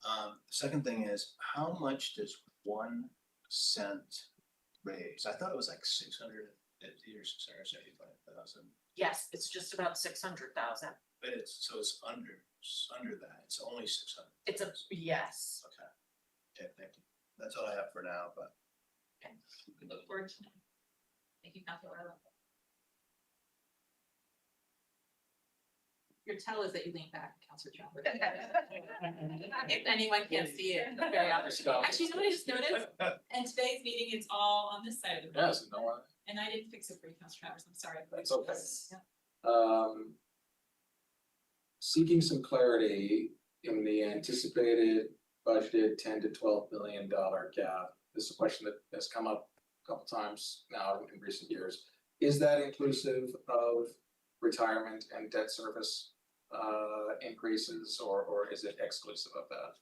The second thing is, how much does 1 cent raise? I thought it was like 650 or 675,000. Yes, it's just about 600,000. But it's under that. It's only 600. It's a yes. Okay. Okay, thank you. That's all I have for now, but. Okay. We look forward to it. Thank you, Councilor Barlow. Your tell is that you lean back, Councilor Chopper. If anyone can't see it, it's very obvious. Actually, you know what I just noticed? In today's meeting, it's all on this side of the room. Yes, no one. And I didn't fix it for you, Councilor Travers. I'm sorry. That's okay. Yeah. Seeking some clarity in the anticipated budgeted $10 to $12 million gap. This is a question that has come up a couple times now in recent years. Is that inclusive of retirement and debt service increases, or is it exclusive of that?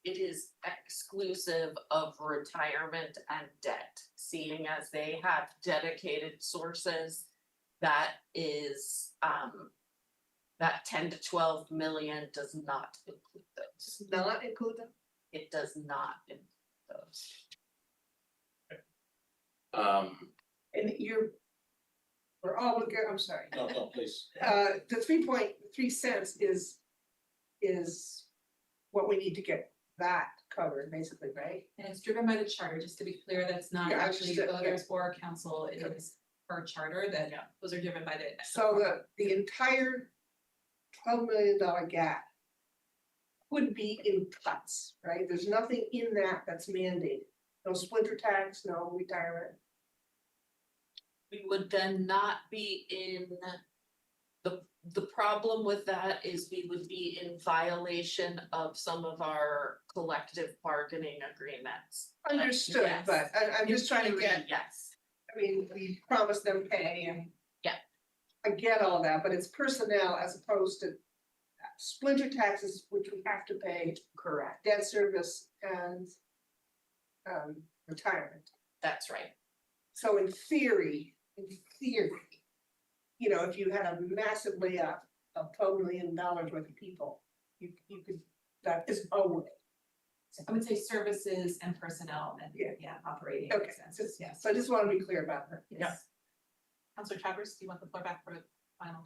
It is exclusive of retirement and debt, seeing as they have dedicated sources. That is, that 10 to 12 million does not include those. Does not include them? It does not include those. And we're all looking, I'm sorry. No, please. The 3.3 cents is what we need to get that covered, basically, right? And it's driven by the charter, just to be clear, that's not Yeah, actually understood, yeah. voters or council, it is per charter that those are driven by the. So the entire $12 million gap would be in cuts, right? There's nothing in that that's mandated. No splinter tax, no retirement. We would then not be in, the problem with that is we would be in violation of some of our collective bargaining agreements. Understood, Yes. but I'm just trying to get, Yes, I mean, we promised them pay and. Yeah. I get all that, but it's personnel as opposed to splinter taxes, which we have to pay, correct, debt service and retirement. that's right. So in theory, you know, if you had a massive layoff of $12 million worth of people, you could, that is a way. I would say services and personnel and, Yeah. operating Okay, expenses, yes. So I just want to be clear about that. Yes. Counselor Travers, do you want the floor back for the final?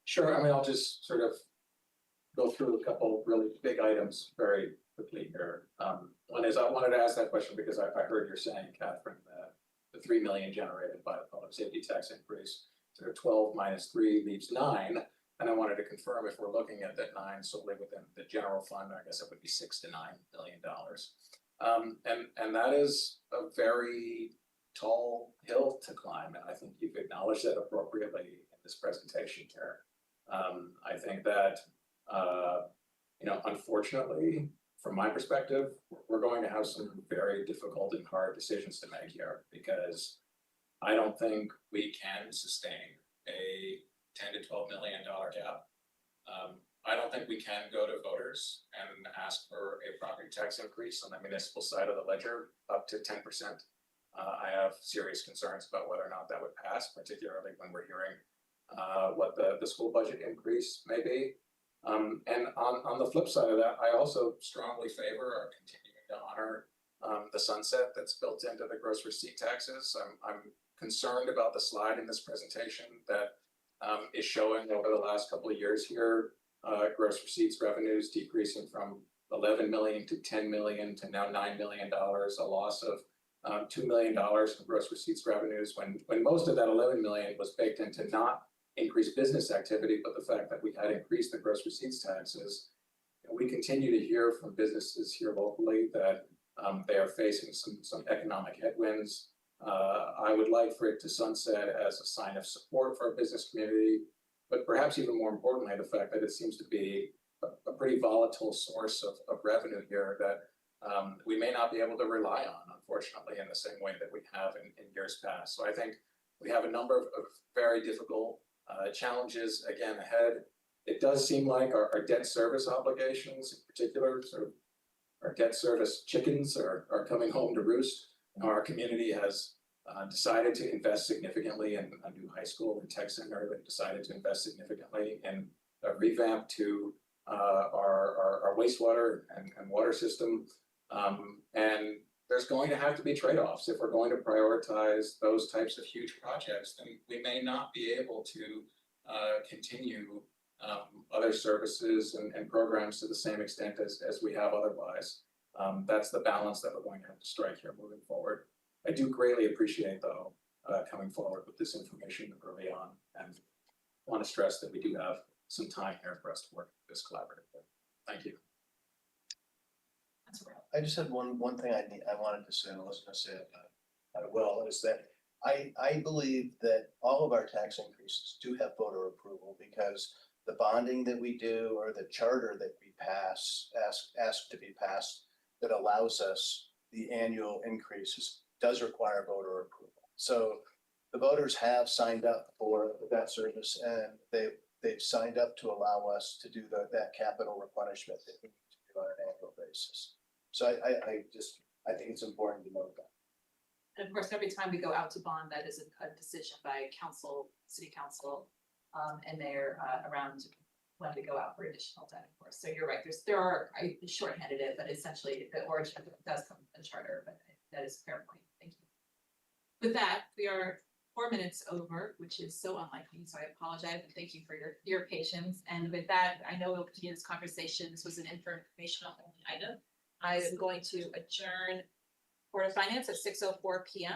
Sure, I mean, I'll just sort of go through a couple really big items very quickly here. One is I wanted to ask that question because I heard you're saying, Catherine, that the 3 million generated by the public safety tax increase, sort of 12 minus 3 leaves 9. And I wanted to confirm if we're looking at that 9 solely within the general fund, I guess it would be $6 to $9 million. And that is a very tall hill to climb, and I think you've acknowledged that appropriately in this presentation here. I think that, you know, unfortunately, from my perspective, we're going to have some very difficult and hard decisions to make here, because I don't think we can sustain a $10 to $12 million gap. I don't think we can go to voters and ask for a property tax increase on the municipal side of the ledger up to 10%. I have serious concerns about whether or not that would pass, particularly when we're hearing what the school budget increase may be. And on the flip side of that, I also strongly favor our continuing to honor the sunset that's built into the gross receipt taxes. I'm concerned about the slide in this presentation that is showing over the last couple of years here, gross receipts revenues decreasing from 11 million to 10 million to now $9 million, a loss of $2 million in gross receipts revenues, when most of that 11 million was baked into not increased business activity, but the fact that we had increased the gross receipts taxes. And we continue to hear from businesses here locally that they are facing some economic headwinds. I would like for it to sunset as a sign of support for our business community, but perhaps even more importantly, the fact that it seems to be a pretty volatile source of revenue here that we may not be able to rely on, unfortunately, in the same way that we have in years past. So I think we have a number of very difficult challenges again ahead. It does seem like our debt service obligations, in particular, sort of our debt service chickens are coming home to roost. Our community has decided to invest significantly in a new high school and tech center. They've decided to invest significantly in a revamp to our wastewater and water system. And there's going to have to be trade-offs. If we're going to prioritize those types of huge projects, then we may not be able to continue other services and programs to the same extent as we have otherwise. That's the balance that we're going to have to strike here moving forward. I do greatly appreciate, though, coming forward with this information early on, and want to stress that we do have some time here for us to work this collaboratively. Thank you. I just had one thing I wanted to say, and I wasn't going to say it, I will, is that I believe that all of our tax increases do have voter approval, because the bonding that we do or the charter that we ask to be passed that allows us the annual increases does require voter approval. So the voters have signed up for that service, and they've signed up to allow us to do that capital replenishment that we need to do on an annual basis. So I think it's important to note that. And of course, every time we go out to bond, that is a decision by council, city council, and mayor, around when to go out for additional debt, of course. So you're right, I shorthanded it, but essentially the origin does come from the charter, but that is a fair point. Thank you. With that, we are 4 minutes over, which is so unlike me, so I apologize and thank you for your patience. And with that, I know we'll continue this conversation. This was an informational item. I am going to adjourn Board of Finance at 6:04 p.m.